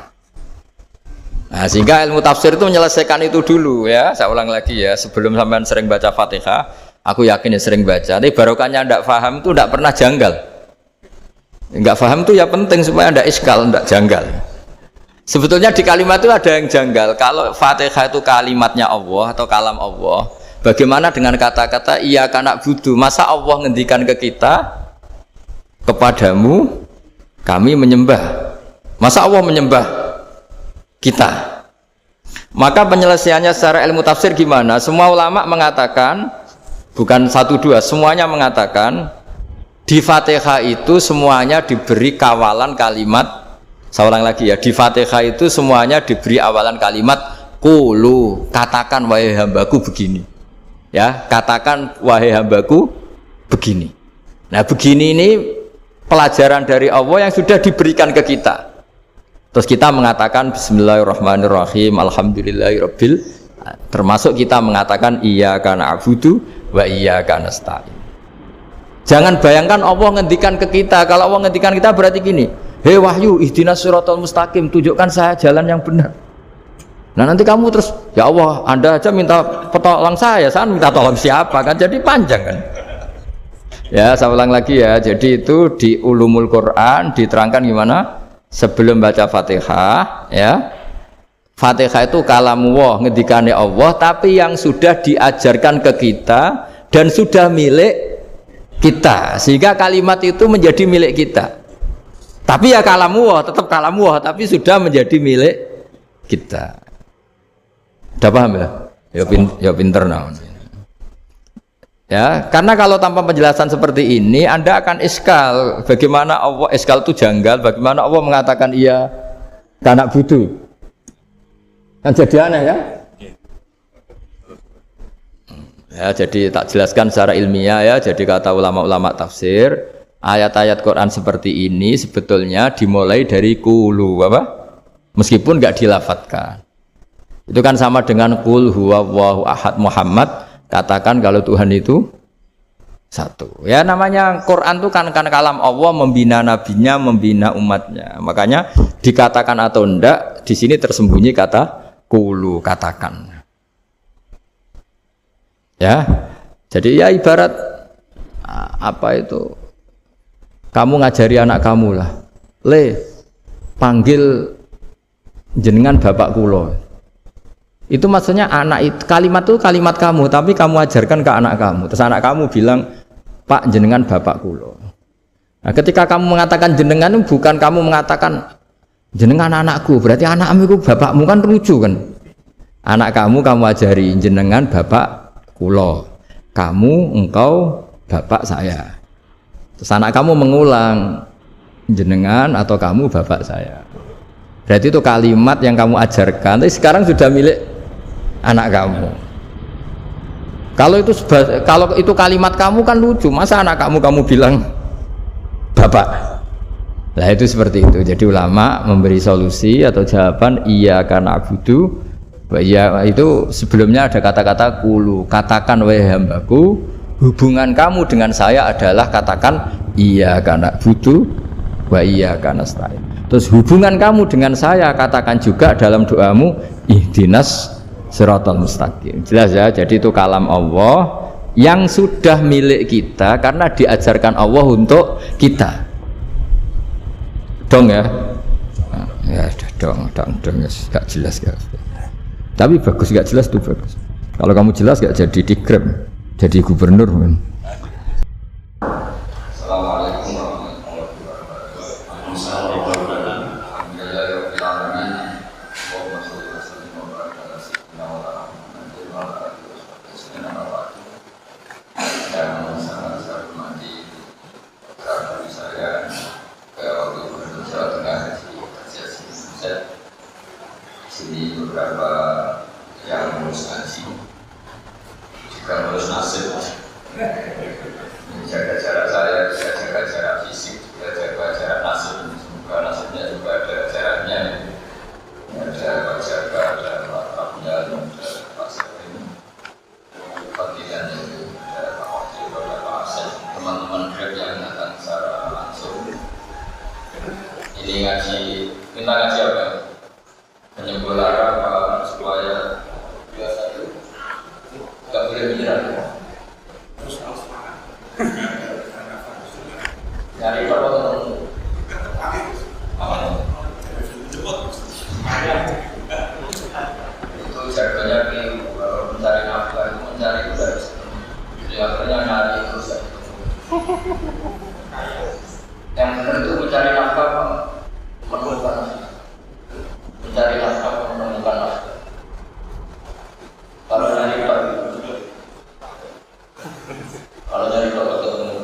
Nah, sehingga ilmu tafsir itu menyelesaikan itu dulu ya. Saya ulang lagi ya, sebelum sampean sering baca Fatihah, aku yakin ya sering baca. Tapi barokahnya ndak paham itu ndak pernah janggal. Nggak paham itu ya penting supaya ndak iskal, ndak janggal. Sebetulnya di kalimat itu ada yang janggal. Kalau Fatihah itu kalimatnya Allah atau kalam Allah, bagaimana dengan kata-kata iyyaka na'budu? Masa Allah ngendikan ke kita, kepadamu kami menyembah? Masa Allah menyembah kita? Maka penyelesaiannya secara ilmu tafsir gimana? Semua ulama mengatakan, bukan satu dua, semuanya mengatakan di Fatihah itu semuanya diberi kawalan kalimat. Saya ulang lagi ya, di Fatihah itu semuanya diberi awalan kalimat qulu, katakan wahai hambaku begini. Ya, katakan wahai hambaku begini. Nah, begini ini pelajaran dari Allah yang sudah diberikan ke kita. Terus kita mengatakan bismillahirrahmanirrahim, alhamdulillahirabbil, termasuk kita mengatakan iyyaka na'budu wa iyyaka nasta'in. Jangan bayangkan Allah ngendikan ke kita. Kalau Allah ngendikan kita berarti gini, hei wahyu ihdinas siratal mustaqim, tunjukkan saya jalan yang benar. Nah nanti kamu terus, ya Allah, Anda aja minta tolong saya minta tolong siapa kan, jadi panjang kan. Ya, saya ulang lagi ya, jadi itu di Ulumul Quran diterangkan gimana sebelum baca Fatihah ya. Fatihah itu kalamullah, ngendikane Allah, tapi yang sudah diajarkan ke kita dan sudah milik kita, sehingga kalimat itu menjadi milik kita. Tapi ya kalamullah, tetap kalamullah, tapi sudah menjadi milik kita. Udah paham ya? Ya pinter nah. Ya, karena kalau tanpa penjelasan seperti ini, Anda akan iskal. Bagaimana Allah, iskal itu janggal, bagaimana Allah mengatakan iya karena butuh. Kan jadi aneh ya? Ya, jadi tak jelaskan secara ilmiah ya. Jadi kata ulama-ulama tafsir, ayat-ayat Quran seperti ini sebetulnya dimulai dari qulu apa? Meskipun nggak dilafatkan. Itu kan sama dengan qul huwallahu ahad Muhammad, katakan kalau Tuhan itu satu. Ya namanya Quran itu kan kalam Allah, membina nabinya, membina umatnya. Makanya dikatakan atau enggak, di sini tersembunyi kata qulu, katakan. Ya, jadi ya ibarat apa itu? Kamu ngajari anak kamu lah, panggil jenengan bapak kulo. Itu maksudnya anak itu, kalimat itu kalimat kamu, tapi kamu ajarkan ke anak kamu. Terus anak kamu bilang, Pak jenengan bapak kulo. Nah, ketika kamu mengatakan jenengan, bukan kamu mengatakan jenengan anakku, berarti anakmu itu bapakmu, kan lucu kan? Anak kamu ajari jenengan bapak kulo, kamu engkau bapak saya. Terus anak kamu mengulang jenengan atau kamu bapak saya. Berarti itu kalimat yang kamu ajarkan, tapi sekarang sudah milik anak kamu. Kalau itu kalimat kamu kan lucu, masa anak kamu bilang bapak. Nah itu seperti itu. Jadi ulama memberi solusi atau jawaban iyyaka na'budu. Ya itu sebelumnya ada kata-kata qulu, katakan wahai hambaku, hubungan kamu dengan saya adalah katakan iyyaka na'budu wa iyyaka nasta'in. Terus hubungan kamu dengan saya katakan juga dalam doamu ihdinas siratal mustaqim. Jelas ya, jadi itu kalam Allah yang sudah milik kita karena diajarkan Allah untuk kita. Dong ya? Nah, ya dong, gak jelas gak. Tapi bagus, gak jelas tuh bagus. Kalau kamu jelas gak jadi digrab, jadi gubernur. Assalamualaikum warahmatullahi wabarakatuh. saya ke waktu Gubernur Jawa Tengah di kerja sini beberapa yang ngurus ngaji juga ngurus nasib. Jaga jarak saya, bisa jaga jarak fisik, juga jaga jarak nasib. Semoga nasibnya juga ada jaraknya. Ada jaga, ada laptopnya, ada pasir ini. Bagian itu ada Pak Wakil, ada Pak Asep, teman-teman Grab yang datang secara langsung. Ini ngaji, minta ngaji apa? Penyembul Arab supaya biasa itu nggak boleh bicara. Nyari apa teman? Itu jargonnya kalau mencari nafkah itu mencari itu harus jadi akhirnya nyari terus ya. Yang benar itu mencari nafkah menemukan nafkah. Mencari nafkah menemukan nafkah. Kalau nyari kalau nyari ketemu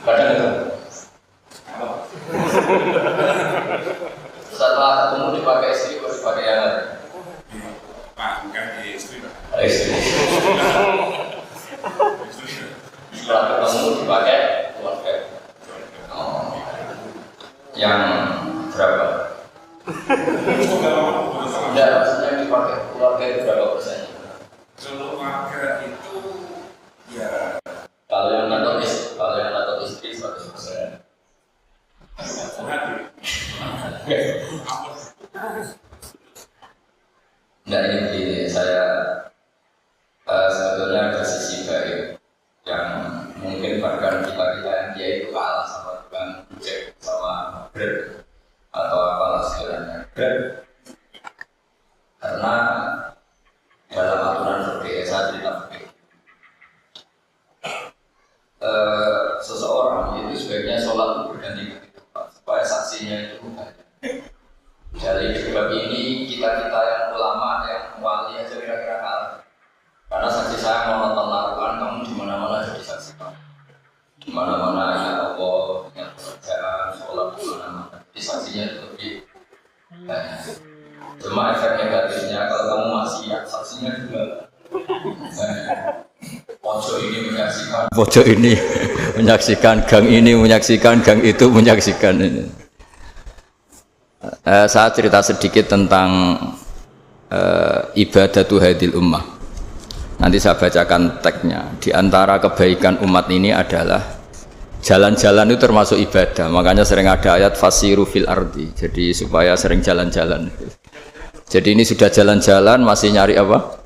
kadang itu setelah ketemu dipakai istri baru dipakai yang lain. Pak, bukan di istri. Istri. Setelah ketemu dipakai keluarga. Oh. Yang berapa? Tidak, maksudnya dipakai keluarga itu berapa persen? Keluarga itu ya Kalau yang nato istri 100%. Nah ini saya sebetulnya ada sisi baik yang mungkin bahkan kita yang dia itu kalah sama tukang ojek sama Grab atau apalah segalanya Grab karena dalam aturan fikih saya cerita fikih seseorang itu sebaiknya sholat itu berganti-ganti tempat supaya saksinya itu bukan. Dari bab ini kita yang ulama yang wali aja kira-kira kalah. Karena saksi saya mau nonton laruan kamu di mana-mana jadi saksi kamu. Di mana-mana ya Allah, ya pekerjaan, sholat di mana-mana. Jadi saksinya itu lebih banyak. Cuma efek negatifnya kalau kamu masih ya saksinya juga. Pojok ini menyaksikan, gang ini menyaksikan, gang itu menyaksikan. Saya cerita sedikit tentang ibadatu hadil ummah. Nanti saya bacakan teksnya. Di antara kebaikan umat ini adalah jalan-jalan itu termasuk ibadah. Makanya sering ada ayat fasiru fil ardi. Jadi supaya sering jalan-jalan. Jadi ini sudah jalan-jalan masih nyari apa?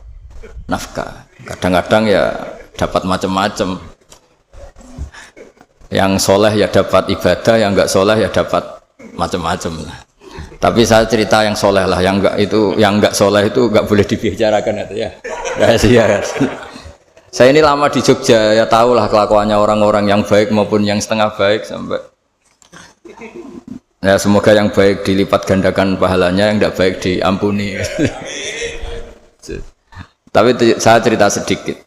Nafkah. Kadang-kadang ya dapat macam-macam. Yang soleh ya dapat ibadah, yang enggak soleh ya dapat macam-macam lah. Tapi saya cerita yang soleh lah, yang enggak soleh itu enggak boleh dibicarakan itu ya. Rahasia. Saya ini lama di Jogja, ya tahulah kelakuannya orang-orang yang baik maupun yang setengah baik sampai. Ya semoga yang baik dilipat gandakan pahalanya, yang enggak baik diampuni. Tapi saya cerita sedikit.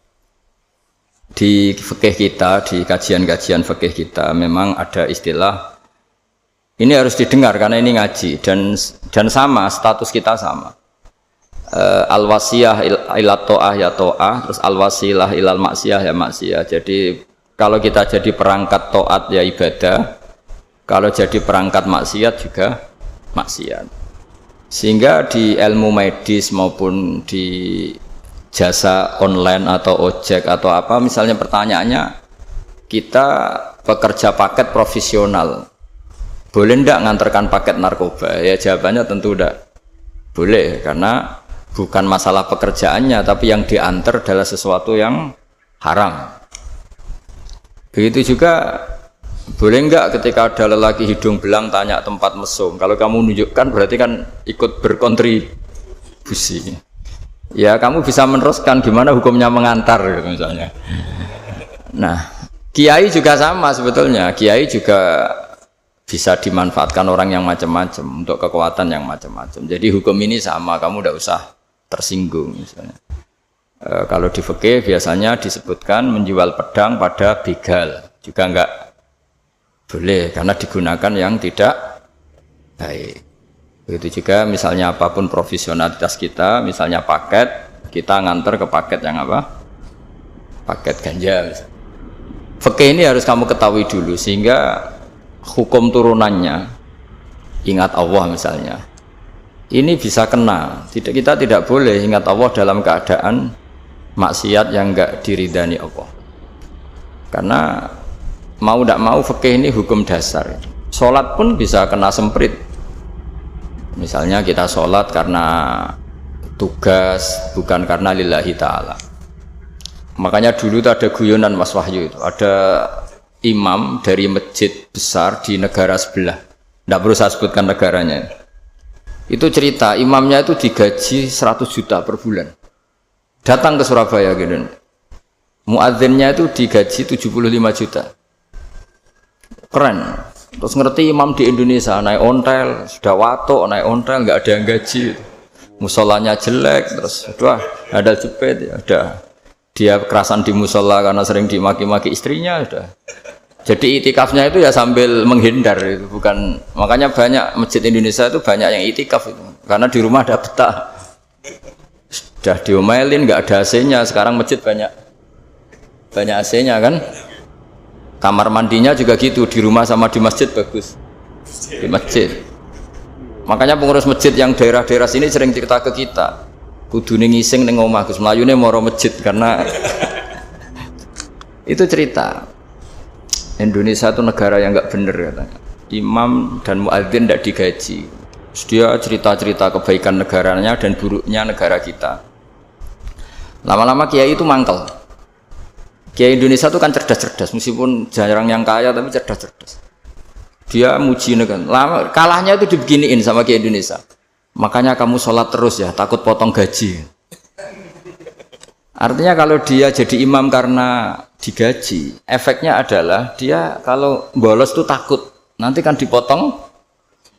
Di fikih kita, di kajian-kajian fikih kita memang ada istilah ini harus didengar karena ini ngaji dan sama status kita sama. Al-wasiyah ila ta'ah ya ta'ah, terus al-wasilah ilal maksiyah ya maksiyah. Jadi kalau kita jadi perangkat taat ya ibadah, kalau jadi perangkat maksiat juga maksiat. Sehingga di ilmu medis maupun di jasa online atau ojek atau apa misalnya pertanyaannya kita pekerja paket profesional boleh ndak ngantarkan paket narkoba? Ya jawabannya tentu ndak boleh karena bukan masalah pekerjaannya tapi yang diantar adalah sesuatu yang haram. Begitu juga boleh enggak ketika ada lelaki hidung belang tanya tempat mesum, kalau kamu nunjukkan berarti kan ikut berkontribusi. Ya kamu bisa meneruskan gimana hukumnya mengantar gitu misalnya. Nah kiai juga sama sebetulnya, kiai juga bisa dimanfaatkan orang yang macam-macam untuk kekuatan yang macam-macam. Jadi hukum ini sama, kamu tidak usah tersinggung misalnya. Kalau di fikih biasanya disebutkan menjual pedang pada begal juga Boleh, karena digunakan yang tidak baik. Begitu juga misalnya apapun profesionalitas kita, misalnya paket, kita nganter ke paket yang apa? Paket ganja. Fikih ini harus kamu ketahui dulu, sehingga hukum turunannya, ingat Allah misalnya, ini bisa kena. Kita tidak boleh ingat Allah dalam keadaan maksiat yang enggak diridani Allah. Karena mau tidak mau fikih ini hukum dasar. Sholat pun bisa kena semprit. Misalnya kita sholat karena tugas, bukan karena lillahi ta'ala. Makanya dulu itu ada guyonan Mas Wahyu itu. Ada imam dari masjid besar di negara sebelah. Tidak perlu saya sebutkan negaranya. Itu cerita, imamnya itu digaji 100 juta per bulan. Datang ke Surabaya gitu. Muadzinnya itu digaji 75 juta. Keren. Terus ngerti imam di Indonesia naik ontel, sudah watok naik ontel, nggak ada yang gaji, musolanya jelek, terus udah ada jepit, ya udah dia kerasan di musola karena sering dimaki-maki istrinya, udah. Jadi itikafnya itu ya sambil menghindar, itu bukan. Makanya banyak masjid Indonesia itu banyak yang itikaf itu, karena di rumah ada betah, sudah diomelin, nggak ada AC-nya. Sekarang masjid banyak AC-nya kan. Kamar mandinya juga gitu, di rumah sama di masjid bagus. Di masjid. Makanya pengurus masjid yang daerah-daerah sini sering cerita ke kita, kudune ngising ning omah Gus, mlayune moro masjid karena itu cerita. Indonesia itu negara yang enggak bener katanya. Imam dan muadzin tidak digaji. Terus dia cerita-cerita kebaikan negaranya dan buruknya negara kita. Lama-lama kiai itu mangkel. Kiai Indonesia itu kan cerdas-cerdas, meskipun jarang yang kaya tapi cerdas-cerdas. Dia muji negara. Lama kalahnya itu dibeginiin sama Kiai Indonesia. Makanya kamu sholat terus ya, takut potong gaji. Artinya kalau dia jadi imam karena digaji, efeknya adalah dia kalau bolos itu takut nanti kan dipotong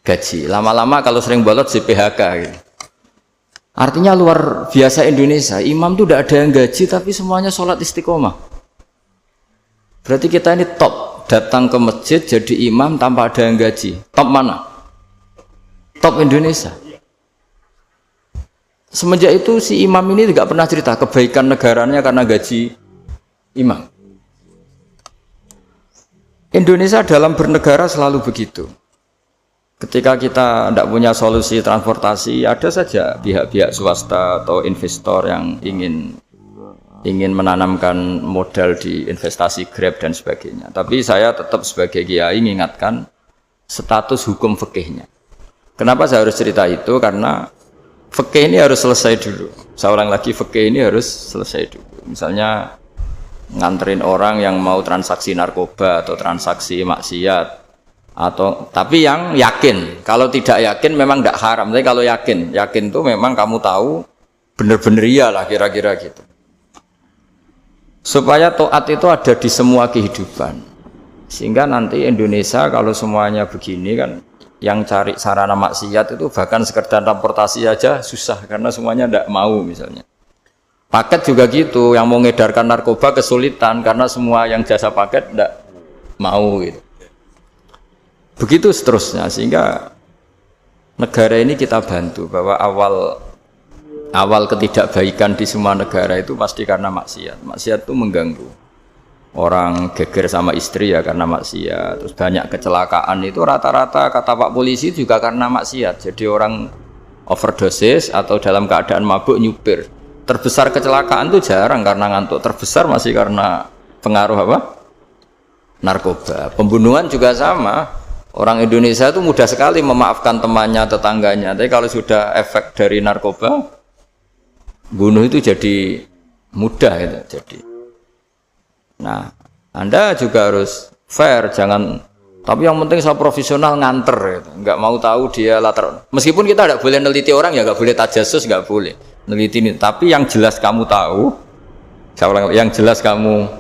gaji. Lama-lama kalau sering bolos di PHK gitu. Artinya luar biasa Indonesia, imam itu tidak ada yang gaji tapi semuanya sholat istiqomah. Berarti kita ini top, datang ke masjid jadi imam tanpa ada yang gaji. Top mana? Top Indonesia. Semenjak itu si imam ini tidak pernah cerita kebaikan negaranya karena gaji imam. Indonesia dalam bernegara selalu begitu. Ketika kita tidak punya solusi transportasi, ada saja pihak-pihak swasta atau investor yang ingin menanamkan modal di investasi Grab dan sebagainya. Tapi saya tetap sebagai kiai mengingatkan status hukum fikihnya. Kenapa saya harus cerita itu? Karena fikih ini harus selesai dulu. Saya ulang lagi, fikih ini harus selesai dulu. Misalnya nganterin orang yang mau transaksi narkoba atau transaksi maksiat, tapi yang yakin. Kalau tidak yakin memang tidak haram. Tapi kalau yakin tuh memang kamu tahu benar-benar iyalah kira-kira gitu. Supaya taat itu ada di semua kehidupan. Sehingga nanti Indonesia kalau semuanya begini kan, yang cari sarana maksiat itu bahkan sekedar transportasi aja susah karena semuanya tidak mau misalnya. Paket juga gitu, yang mau ngedarkan narkoba kesulitan karena semua yang jasa paket tidak mau gitu. Begitu seterusnya, sehingga negara ini kita bantu bahwa awal ketidakbaikan di semua negara itu pasti karena maksiat. Maksiat itu mengganggu. Orang geger sama istri ya karena maksiat. Terus banyak kecelakaan itu rata-rata kata Pak Polisi juga karena maksiat. Jadi orang overdosis atau dalam keadaan mabuk nyupir. Terbesar kecelakaan itu jarang karena ngantuk. Terbesar masih karena pengaruh apa? Narkoba. Pembunuhan juga sama. Orang Indonesia itu mudah sekali memaafkan temannya, tetangganya. Tapi kalau sudah efek dari narkoba, bunuh itu jadi mudah itu jadi. Nah, Anda juga harus fair, jangan. Tapi yang penting saya profesional nganter, gitu. Nggak mau tahu dia latar. Meskipun kita tidak boleh neliti orang ya, nggak boleh tajasus, nggak boleh neliti ini. Tapi yang jelas kamu tahu, yang jelas kamu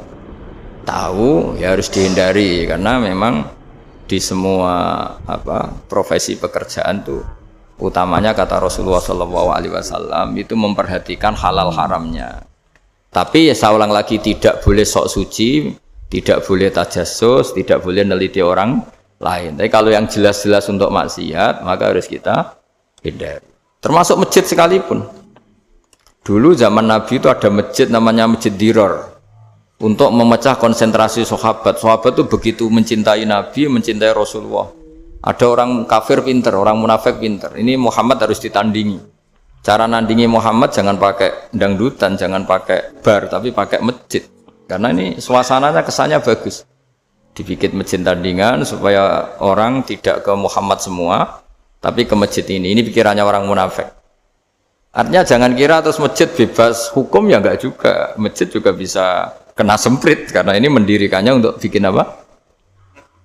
tahu ya harus dihindari karena memang di semua profesi pekerjaan tuh utamanya kata Rasulullah SAW itu memperhatikan halal haramnya. Tapi ya saya ulang lagi tidak boleh sok suci Tidak boleh tajassus, tidak boleh neliti orang lain. Tapi kalau yang jelas-jelas untuk maksiat, maka harus kita hindari. Termasuk masjid sekalipun. Dulu zaman Nabi itu ada masjid namanya Masjid Dirar. Untuk memecah konsentrasi sahabat. Sahabat itu begitu mencintai Nabi, mencintai Rasulullah. Ada orang kafir pinter, orang munafik pinter. Ini Muhammad harus ditandingi. Cara nandingi Muhammad jangan pakai dangdutan, jangan pakai bar, tapi pakai masjid. Karena ini suasananya kesannya bagus. Dibikin masjid tandingan supaya orang tidak ke Muhammad semua, tapi ke masjid ini. Ini pikirannya orang munafik. Artinya jangan kira terus masjid bebas hukum, ya enggak juga. Masjid juga bisa kena semprit karena ini mendirikannya untuk bikin apa?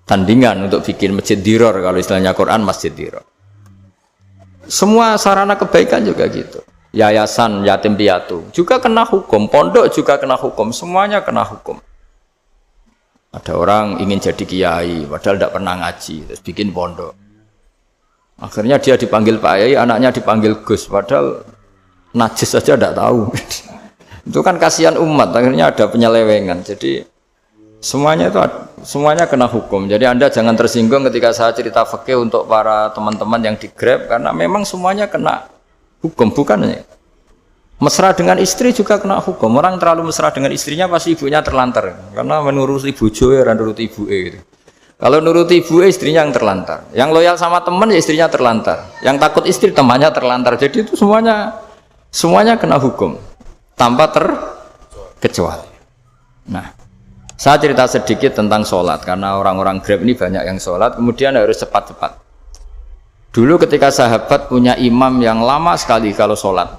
Tandingan, untuk bikin masjid diror, kalau istilahnya Quran masjid diror. Semua sarana kebaikan juga gitu. Yayasan yatim piatu juga kena hukum, pondok juga kena hukum, semuanya kena hukum. Ada orang ingin jadi kiai padahal tidak pernah ngaji, terus bikin pondok. Akhirnya dia dipanggil Pak Yai, anaknya dipanggil Gus, padahal najis saja tidak tahu. Itu kan kasihan umat, akhirnya ada penyelewengan. Jadi semuanya kena hukum. Jadi Anda jangan tersinggung ketika saya cerita fikih untuk para teman-teman yang di Grab, karena memang semuanya kena hukum, bukan? Mesra dengan istri juga kena hukum. Orang terlalu mesra dengan istrinya pasti ibunya terlantar, karena menuruti bojo ya nuruti ibu gitu. Kalau nuruti ibu istrinya yang terlantar. Yang loyal sama teman ya istrinya terlantar. Yang takut istri temannya terlantar. Jadi itu semuanya kena hukum tanpa terkecuali. Nah, saya cerita sedikit tentang sholat karena orang-orang Grab ini banyak yang sholat, kemudian harus cepat-cepat. Dulu ketika sahabat punya imam yang lama sekali kalau sholat,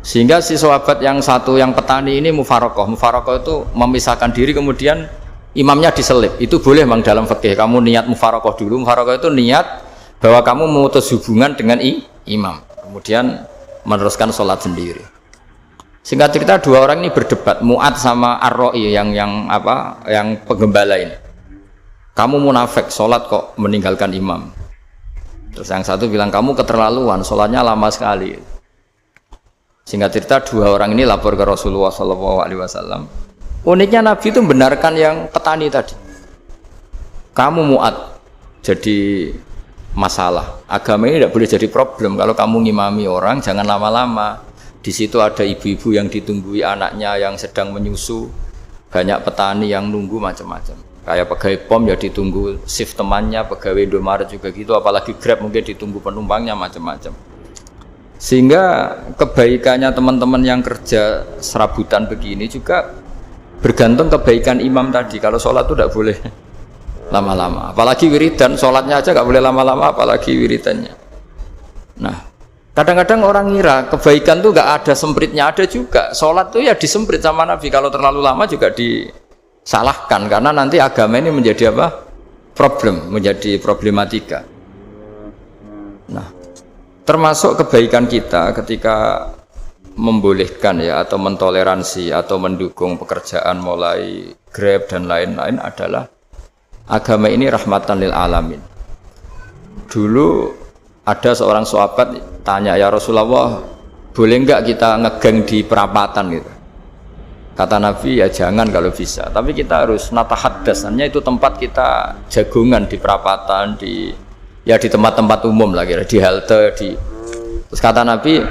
sehingga si sahabat yang satu yang petani ini mufarokoh itu memisahkan diri, kemudian imamnya diselip. Itu boleh memang dalam fikih. Kamu niat mufarokoh dulu. Mufarokoh itu niat bahwa kamu memutus hubungan dengan imam, kemudian meneruskan sholat sendiri. Singkat cerita dua orang ini berdebat, Mu'ad sama Ar-Ra'i yang penggembala ini. Kamu munafik, sholat kok meninggalkan imam. Terus yang satu bilang, kamu keterlaluan, sholatnya lama sekali. Singkat cerita dua orang ini lapor ke Rasulullah SAW. Uniknya Nabi itu membenarkan yang petani tadi. Kamu Mu'ad jadi masalah. Agama ini tidak boleh jadi problem. Kalau kamu ngimami orang, jangan lama-lama. Di situ ada ibu-ibu yang ditunggui anaknya yang sedang menyusu, banyak petani yang nunggu macam-macam. Kayak pegawai POM ya ditunggu shift temannya, pegawai Indomaret juga gitu, apalagi Grab mungkin ditunggu penumpangnya macam-macam. Sehingga kebaikannya teman-teman yang kerja serabutan begini juga bergantung kebaikan imam tadi. Kalau sholat itu tidak boleh lama-lama, apalagi wiridan, sholatnya aja nggak boleh lama-lama, apalagi wiridannya. Nah, kadang-kadang orang ngira kebaikan tuh nggak ada sempritnya, ada juga. Sholat tuh ya disemprit sama Nabi, kalau terlalu lama juga disalahkan, karena nanti agama ini menjadi apa? Problem, menjadi problematika. Nah, termasuk kebaikan kita ketika membolehkan ya atau mentoleransi atau mendukung pekerjaan mulai Grab dan lain-lain adalah agama ini rahmatan lil alamin. Dulu ada seorang sahabat tanya, ya Rasulullah, boleh enggak kita ngegeng di perapatan gitu? Kata Nabi, ya jangan kalau bisa, tapi kita harus natahaddasannya, itu tempat kita jagungan di perapatan, di tempat-tempat umum lah kira, di halte, terus kata Nabi,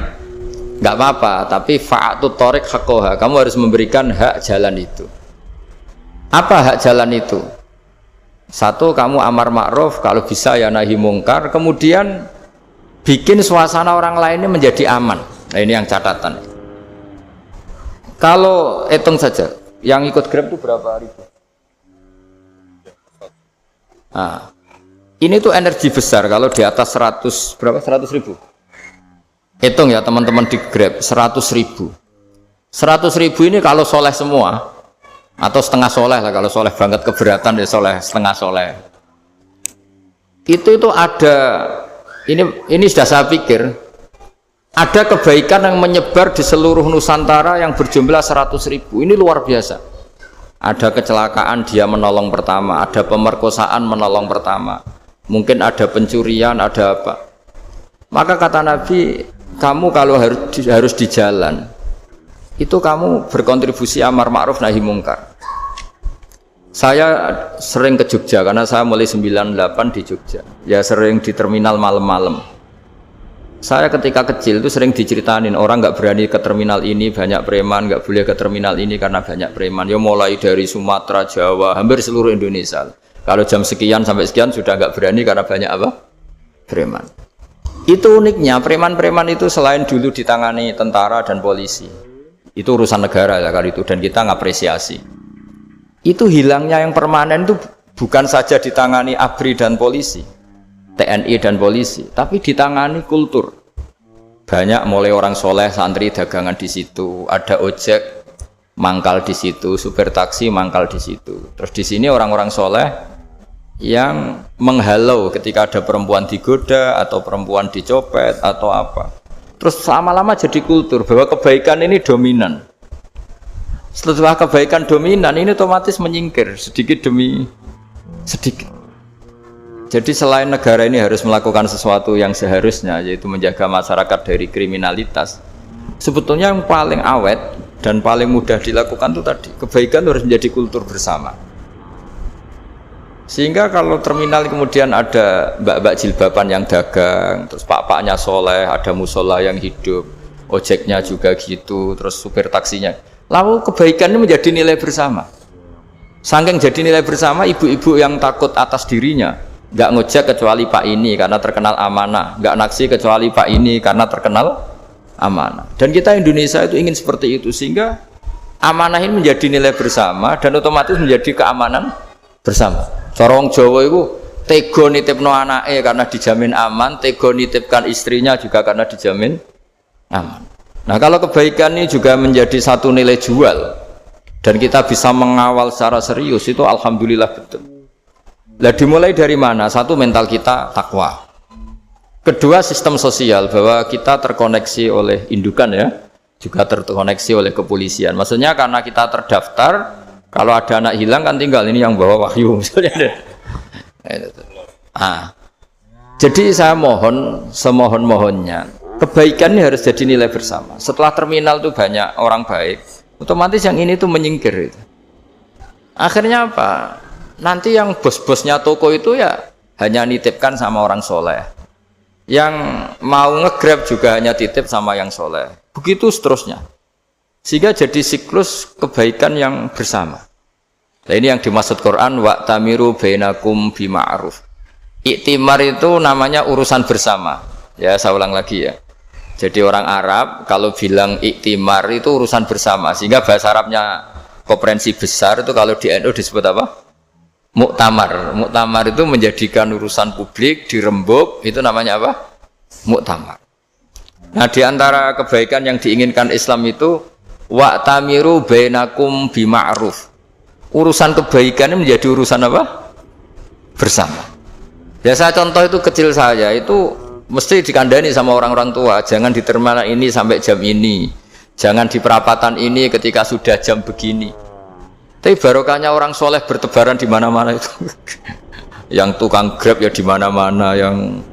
enggak apa-apa, tapi fa'atut thoriq haqqaha, kamu harus memberikan hak jalan itu. Apa hak jalan itu? Satu, kamu amar ma'ruf, kalau bisa ya nahi mungkar, kemudian bikin suasana orang lainnya menjadi aman. Nah, ini yang catatan. Kalau hitung saja, yang ikut Grab itu berapa ribu? Nah, ini tuh energi besar kalau di atas 100 ribu. Hitung ya teman-teman di Grab, 100 ribu. 100 ribu ini kalau soleh semua, atau setengah soleh lah, kalau soleh banget keberatan ya soleh, setengah soleh. Itu ada, ini sudah saya pikir, ada kebaikan yang menyebar di seluruh Nusantara yang berjumlah 100 ribu. Ini luar biasa. Ada kecelakaan dia menolong pertama, ada pemerkosaan menolong pertama, mungkin ada pencurian, ada apa. Maka kata Nabi, kamu kalau harus di jalan, itu kamu berkontribusi amar ma'ruf nahi mungkar. Saya sering ke Jogja karena saya mulai 98 di Jogja. Ya sering di terminal malam-malam. Saya ketika kecil itu sering diceritain orang nggak berani ke terminal ini banyak preman, nggak boleh ke terminal ini karena banyak preman. Ya mulai dari Sumatera, Jawa, hampir seluruh Indonesia. Kalau jam sekian sampai sekian sudah nggak berani karena banyak apa? Preman. Itu uniknya preman-preman itu selain dulu ditangani tentara dan polisi. Itu urusan negara ya kali itu dan kita ngapresiasi. Itu hilangnya yang permanen itu bukan saja ditangani ABRI dan polisi, TNI dan polisi, tapi ditangani kultur. Banyak mulai orang soleh, santri dagangan di situ, ada ojek mangkal di situ, supir taksi mangkal di situ. Terus di sini orang-orang soleh yang menghalau ketika ada perempuan digoda atau perempuan dicopet atau apa. Terus lama-lama jadi kultur bahwa kebaikan ini dominan. Setelah kebaikan dominan ini otomatis menyingkir sedikit demi sedikit. Jadi selain negara ini harus melakukan sesuatu yang seharusnya yaitu menjaga masyarakat dari kriminalitas, sebetulnya yang paling awet dan paling mudah dilakukan itu tadi kebaikan harus menjadi kultur bersama. Sehingga kalau terminal kemudian ada mbak-mbak jilbaban yang dagang, terus pak-paknya soleh, ada musola yang hidup, ojeknya juga gitu, terus supir taksinya. Lalu kebaikan ini menjadi nilai bersama. Saking jadi nilai bersama, ibu-ibu yang takut atas dirinya, nggak ngojek kecuali Pak ini karena terkenal amanah, nggak naksi kecuali Pak ini karena terkenal amanah. Dan kita Indonesia itu ingin seperti itu sehingga amanah ini menjadi nilai bersama dan otomatis menjadi keamanan bersama. Corong Jawa itu tego nitipno anake karena dijamin aman, tego nitipkan istrinya juga karena dijamin aman. Nah kalau kebaikan ini juga menjadi satu nilai jual dan kita bisa mengawal secara serius itu alhamdulillah betul. Nah dimulai dari mana? Satu mental kita takwa. Kedua sistem sosial bahwa kita terkoneksi oleh indukan ya, juga terkoneksi oleh kepolisian. Maksudnya karena kita terdaftar, kalau ada anak hilang kan tinggal ini yang bawa wahyu misalnya. Jadi saya mohon semohon-mohonnya. Kebaikan ini harus jadi nilai bersama. Setelah terminal itu banyak orang baik, otomatis yang ini tuh menyingkir. Itu. Akhirnya apa? Nanti yang bos-bosnya toko itu ya hanya nitipkan sama orang soleh. Yang mau nge-grab juga hanya titip sama yang soleh. Begitu seterusnya. Sehingga jadi siklus kebaikan yang bersama. Nah ini yang dimaksud Quran wa'tamiru bainakum bima'ruf. Iktimar itu namanya urusan bersama. Ya saya ulang lagi ya. Jadi orang Arab kalau bilang iktimar itu urusan bersama sehingga bahasa Arabnya konferensi besar itu kalau di NU disebut apa? Muktamar. Muktamar itu menjadikan urusan publik dirembuk itu namanya apa? Muktamar. Nah di antara kebaikan yang diinginkan Islam itu wa'tamiru bainakum bima'ruf. Urusan kebaikan ini menjadi urusan apa? Bersama. Ya saya contoh itu kecil saya itu mesti dikandani sama orang-orang tua, jangan di terminal ini sampai jam ini, jangan di perapatan ini ketika sudah jam begini. Tapi barokahnya orang soleh bertebaran di mana-mana itu. Yang tukang grab ya di mana-mana, yang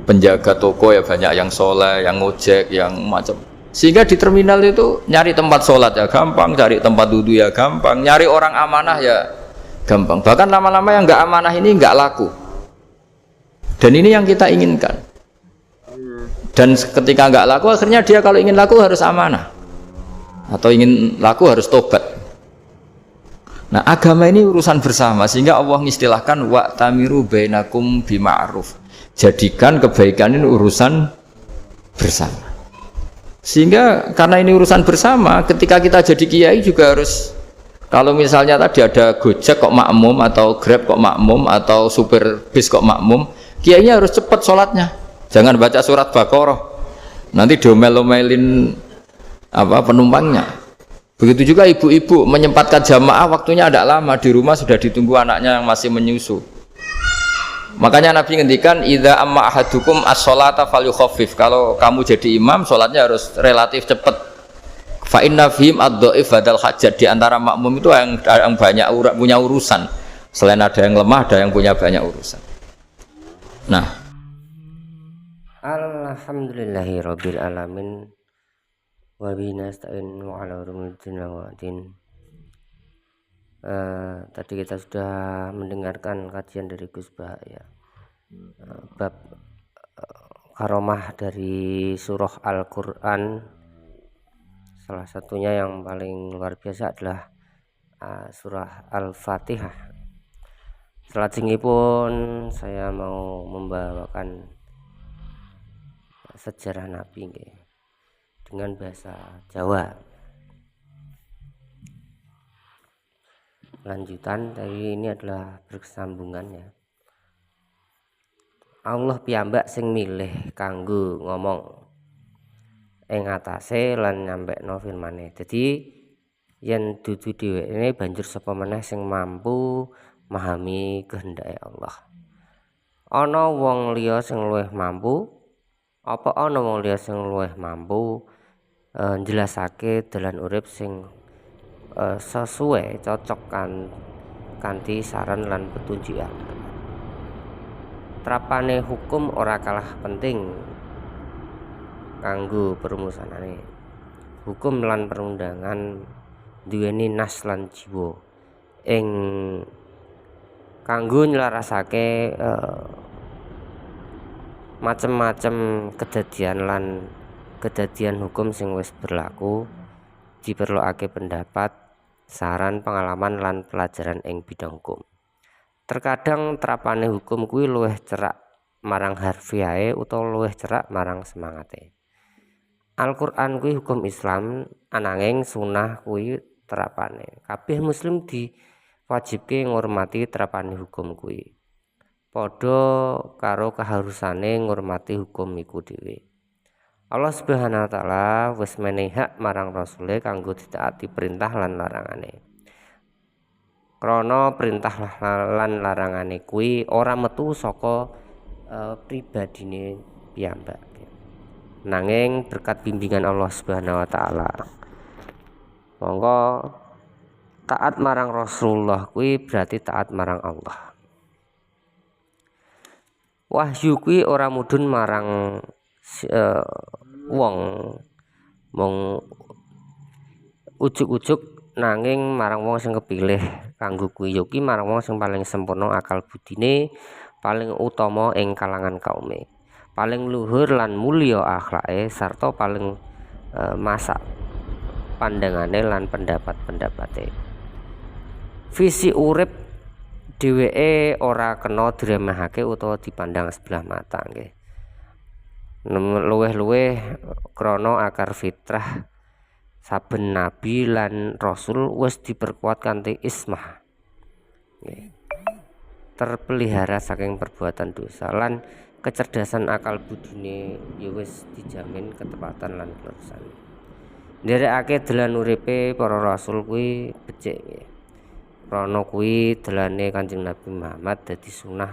penjaga toko ya banyak yang soleh, yang ngojek, yang macam. Sehingga di terminal itu nyari tempat sholat ya gampang, cari tempat duduk ya gampang, nyari orang amanah ya gampang. Bahkan lama-lama yang nggak amanah ini nggak laku. Dan ini yang kita inginkan. Dan ketika nggak laku, akhirnya dia kalau ingin laku harus amanah. Atau ingin laku harus tobat. Nah agama ini urusan bersama. Sehingga Allah mengistilahkan wa'tamiru bainakum bima'ruf. Jadikan kebaikan ini urusan bersama. Sehingga karena ini urusan bersama, ketika kita jadi kiai juga harus. Kalau misalnya tadi ada Gojek kok makmum, atau Grab kok makmum, atau supir bis kok makmum, kiainya harus cepat sholatnya. Jangan baca surat Baqarah, nanti diomel-omelin apa penumpangnya. Begitu juga ibu-ibu menyempatkan jamaah waktunya ada lama di rumah sudah ditunggu anaknya yang masih menyusu. Makanya Nabi ngendikan idza amma ahadukum as-sholata falyukhaffif. Kalau kamu jadi imam, sholatnya harus relatif cepat. Fa inna fihim ad-dhaif badal hajat. Di antara makmum itu yang banyak punya urusan. Selain ada yang lemah, ada yang punya banyak urusan. Nah, Alhamdulillahirabbil alamin wa bihi nasta'in wa ala umuri din wa din. Tadi kita sudah mendengarkan kajian dari Gus Bah ya, bab karomah dari surah Al-Quran. Salah satunya yang paling luar biasa adalah surah Al-Fatihah. Selajengipun saya mau membawakan sejarah Nabi dengan bahasa Jawa. Lanjutan dari ini adalah bersambungan ya. Allah piyambak sing milih kanggo ngomong ing atase lan nyampekno firmane. Dadi yen dudu dheweke banjur sapa meneh sing mampu memahami kehendake Allah. Ana wong liya sing luwih mampu? Apa ana wong liya sing luwih mampu njelasake dalan urip sing sesuai cocok kanthi saran lan petunjukan. Trapane hukum ora kalah penting kanggo perumusanane. Hukum lan perundangan duweni nas lan jiwa ing kanggo nyelarasake macem-macem kedadian hukum sing wis berlaku. Diperlokake pendapat, saran, pengalaman lan pelajaran ing bidang hukum. Terkadang terapane hukum kuwi luwih cerak marang harfiahe utawa luwih cerak marang semangate. Al-Qur'an kuwi hukum Islam, ananging sunah kuwi terapane. Kabeh muslim diwajibke ngurmati terapane hukum kuwi. Padha karo keharusane ngurmati hukum iku dhewe. Allah Subhanahu wa taala wis menehi hak marang rasule kanggo ditaati perintah lan larangane. Krana perintah lan larangane kuwi ora metu saka pribadine piyambak. Nanging berkat bimbingan Allah Subhanahu wa taala. Monggo taat marang Rasulullah kuwi berarti taat marang Allah. Wahyu kuwi ora mudhun marang wong mung ujuk-ujuk nanging marang wong sing kepilih kanggo kuwi yo ki marang wong sing paling sempurna akal budine, paling utama ing kalangan kaume, paling luhur lan mulya akhlake sarta paling masak pandangane lan pendapat-pendapate. Visi urip dheweke ora kena diremehake utawa dipandang sebelah mata nggih. Luweh-luweh krana akar fitrah saben nabi lan rasul wis diperkuat kanthi ismah, terpelihara saking perbuatan dosa lan kecerdasan akal budine ya wis dijamin ketepatan lan kelurusan. Nderekake dalan uripe para rasul kuwi becik nggih. Krana kuwi dalane Kanjeng Nabi Muhammad dadi sunah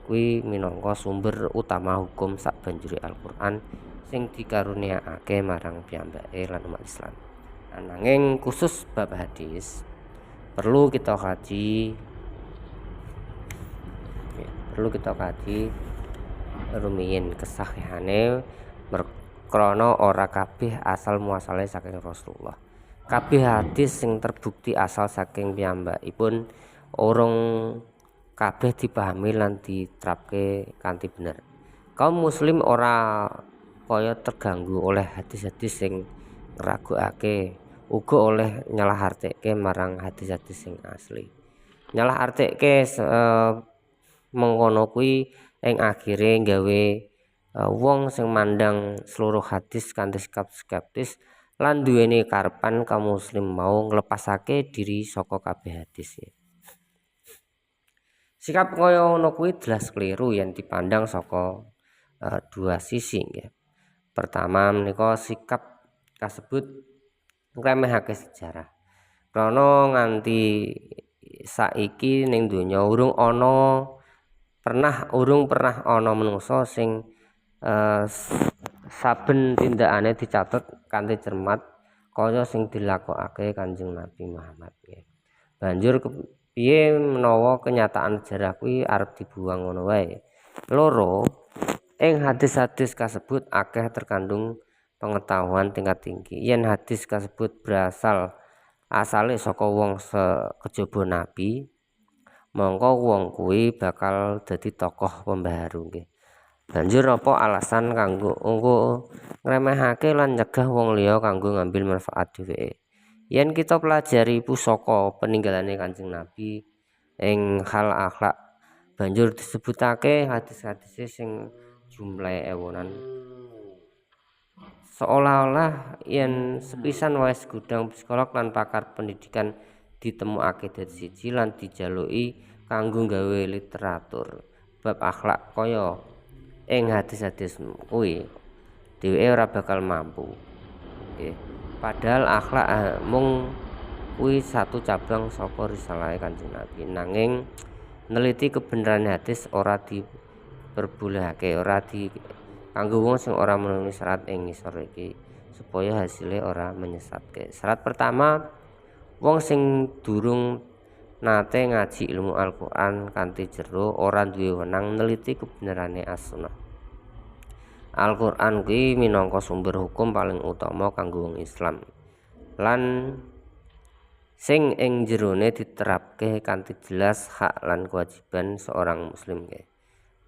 kuwi minangka sumber utama hukum sak banjure Al-Qur'an sing dikaruniakake marang piyambake lan umat Islam. Ananging khusus bab hadis perlu kita kaji rumiyin kesahihane krana ora kabeh asal muasale saking Rasulullah. Kabeh hadis sing terbukti asal saking piyambakipun urung kabeh dipahami lan diterapke kanthi bener. Kaum muslim ora kaya terganggu oleh hadis-hadis sing ngragukake, uga oleh nyalahartike marang hadis-hadis sing asli. Nyalahartike mengkono kuwi ing akhire gawe wong sing mandang seluruh hadis kanthi sikap skeptis lan duweni karepan kaum muslim mau nglepasake diri saka kabeh hadis. Sikap kaya ngono kuwi jelas keliru yen dipandang saka dua sisi nggih. Pertama menika sikap kasebut ngremehake sejarah. Krana nganti saiki ning donya urung pernah ana manungsa sing saben tindakane dicatet kanthi cermat kaya sing dilakokake Kanjeng Nabi Muhammad nggih. Banjur piye menawa kenyataan sejarah kuwi arep dibuang ngono wae. Loro, ing hadis-hadis kasebut akeh terkandung pengetahuan tingkat tinggi. Yen hadis kasebut berasal asale saka wong sekejaba nabi, mongko wong kuwi bakal dadi tokoh pembaharu nggih. Banjur apa alasan kanggo ngremehake lan nyegah wong liya kanggo ngambil manfaat dheweke. Yen kita pelajari pusaka peninggalane Kanjeng Nabi ing hal akhlak, banjur disebutake hadis-hadise sing jumlahe ewonan. Seolah-olah yen sepisan wae gudang psikolog lan pakar pendidikan ditemukake dadi siji lan dijaluki kanggo gawe literatur bab akhlak kaya ing hadis-hadis kuwi, dheweke ora bakal mampu. Nggih. Padahal akhlak mung kuwi satu cabang saka risalah Kanjeng Nabi. Nanging neliti kebenaran hadis ora diperbolehake, ora di kanggo wong sing ora memenuhi syarat ing ngisor iki supaya hasilnya ora menyesatke. Syarat pertama, wong sing durung nate ngaji ilmu Al-Qur'an kanthi jero ora duwe wenang neliti kebenarane as-sunnah. Al-Qur'an kuwi minangka sumber hukum paling utama kanggo wong Islam lan sing ing jerone diterapke kanthi jelas hak lan kewajiban seorang muslim nggih.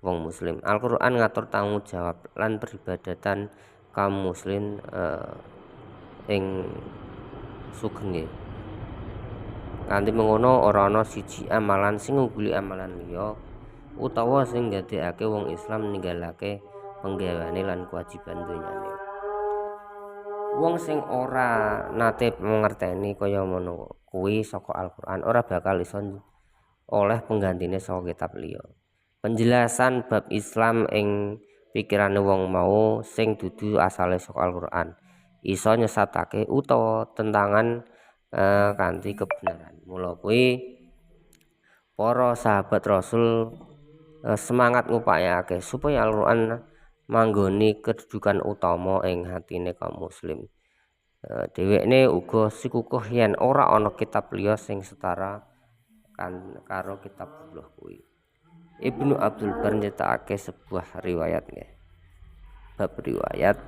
Wong muslim, Al-Qur'an ngatur tanggung jawab lan peribadatan kaum muslim ing sugeng nggih. Kanthi mengono ora ana siji amalan sing ngungguli amalan liya utawa sing ndadekake wong Islam ninggalake penggaweane lan kewajiban dunyane. Wong sing ora nate mangerteni kaya ngono kuwi saka Al-Qur'an ora bakal iso oleh penggantine saka kitab liya. Penjelasan bab Islam ing pikirane wong mau sing dudu asale saka Al-Qur'an iso nyesatake utawa tentangan kanthi kebenaran. Mula kuwi para sahabat Rasul semangat ngupayake supaya Al-Qur'an manggoni kedudukan utama ing hatine kaum muslim. Dhewekne uga sikukuh yen ora ana kitab liya sing setara karo kitab Allah kuwi. Ibnu Abdul Bar nyetakake sebuah riwayat nggih. Bab riwayat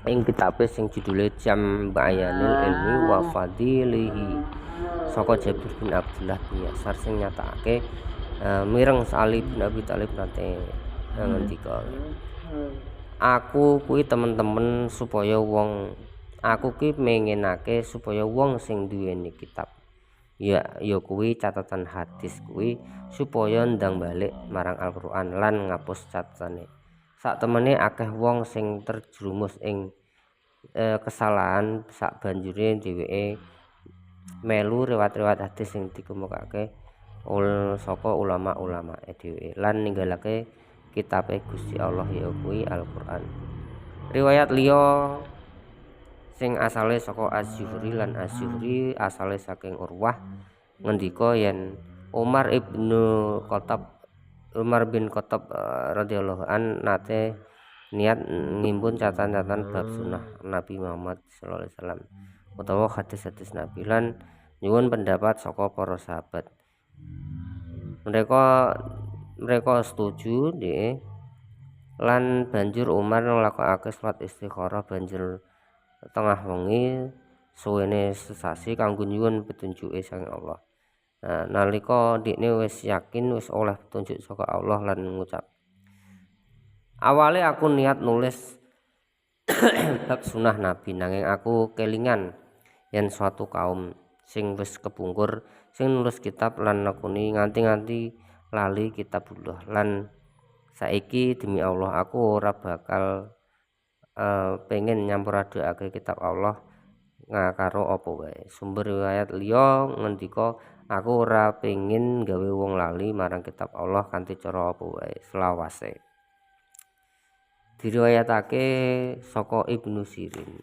ing kitabe sing judule Jam' Bayanil Ilmi wa Fadilihi saka Jabir bin Abdullah bin Yasar sing nyatakake mireng Ali bin Abi Thalib nate ngendika, aku kuwi temen-temen supaya wong aku kuwi mengenake supaya wong sing duweni kitab ya kuwi catatan hadis kuwi supaya ndang balik marang Al-Qur'an lan ngapus catatane. Sak temene akeh wong sing terjerumus ing kesalahan sak banjure dheweke melu riwayat-riwayat hadis sing dikemukake saka ulama-ulama dhewe lan ninggalake kitabe Gusti Allah ya kuwi Al-Qur'an. Riwayat liya sing asale saka Az-Zuhri lan Az-Zuhri asale saking Urwah ngendika yen Umar bin Khattab radhiyallahu an nate niat ngimpun catatan-catatan bab sunah Nabi Muhammad sallallahu alaihi wasallam utawa hadis-hadis Nabi lan nyuwun pendapat saka para sahabat. Mereka setuju nggih lan banjur Umar nglakokake salat istikharah banjur tengah wengi suwene sesasi kanggo nyuwun petunjuke saking Allah. Nah, nalika ndekne wis yakin wis oleh petunjuk saka Allah lan ngucap, awale aku niat nulis bab sunah Nabi nanging aku kelingan yen suatu kaum sing wis kepungkur sing nulis kitab lan nekuni nganti-nganti lali kitabullah lan saiki demi Allah aku ora bakal pengen nyampuraduake kitab Allah karo apa wae. Sumber riwayat liya ngendika aku ora pengen gawe wong lali marang kitab Allah kanthi cara apa wae selawase. Diriwayatake saka Ibnu Sirin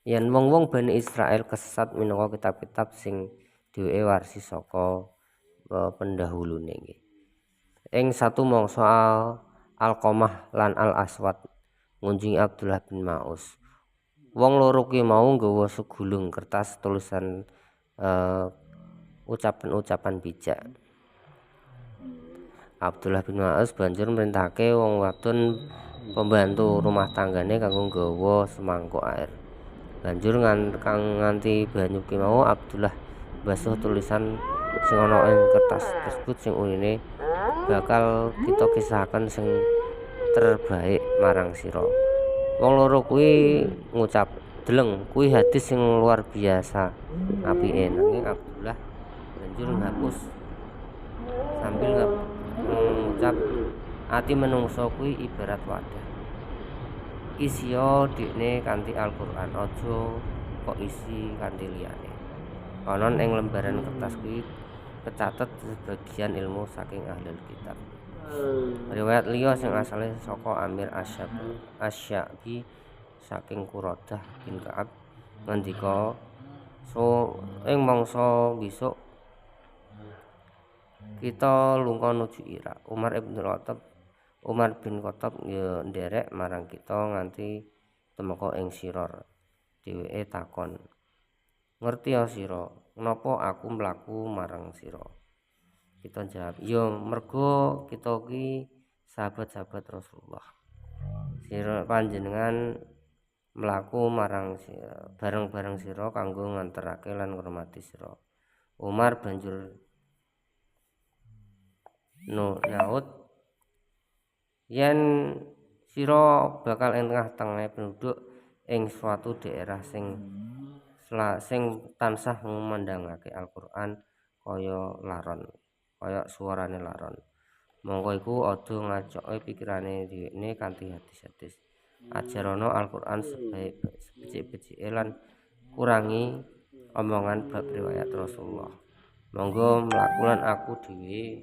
yen wong-wong Bani Israel kesesat minangka kitab-kitab sing dheweke warisi saka pendahulune nggih. Ing satu mangsa Alqamah lan Al-Aswad ngunjungi Abdullah bin Ma'us. Wong loro ki mau nggawa segulung kertas tulisan ucapan-ucapan bijak. Abdullah bin Ma'us banjur merintahake wong wadon pembantu rumah tanggane kanggo nggawa semangkuk air. Banjur nganti banyu ki mau Abdullah basuh tulisan sing ana ing kertas tersebut sing unine bakal kita kisahaken sing terbaik marang sira. Wong loro kuwi ngucap, "Deleng, kuwi hadis sing luar biasa apike." Nanging Abdullah banjur ngapus sambil ngucap, "Ati menungso kuwi ibarat wadah. Isiya dikne kanthi Al-Qur'an, aja kok isi kanthi liyane." Konon ing lembaran kertas kuwi kecatet sebagian ilmu saking ahli kitab. Riwayat liya sing asale saka Amir Asy-Sya'bi saking Quradah bin Ka'ab ngendika, ing mangsa besok kita lunga nuju Irak. Umar bin Khattab ya nderek marang kita nganti temeka ing Siror. Dheweke takon, "Ngerti ya sira, napa aku mlaku marang sira?" Kita jawab, "Ya mergo kita ki sahabat-sahabat Rasulullah. Sira panjenengan mlaku marang bareng-bareng sira kanggo nganterake lan ngurmati sira." Umar banjur nyaut, "Yen sira bakal ing tengah-tengah penduduk ing suatu daerah sing tansah ngumandangake Al-Qur'an kaya suarane laron, mongko iku aja ngacoke pikirane dhewekne kanthi hadis-hadis. Ajarana Al-Qur'an sebecik-becike lan kurangi omongan bab riwayat Rasulullah. Monggo mlaku lan aku dhewe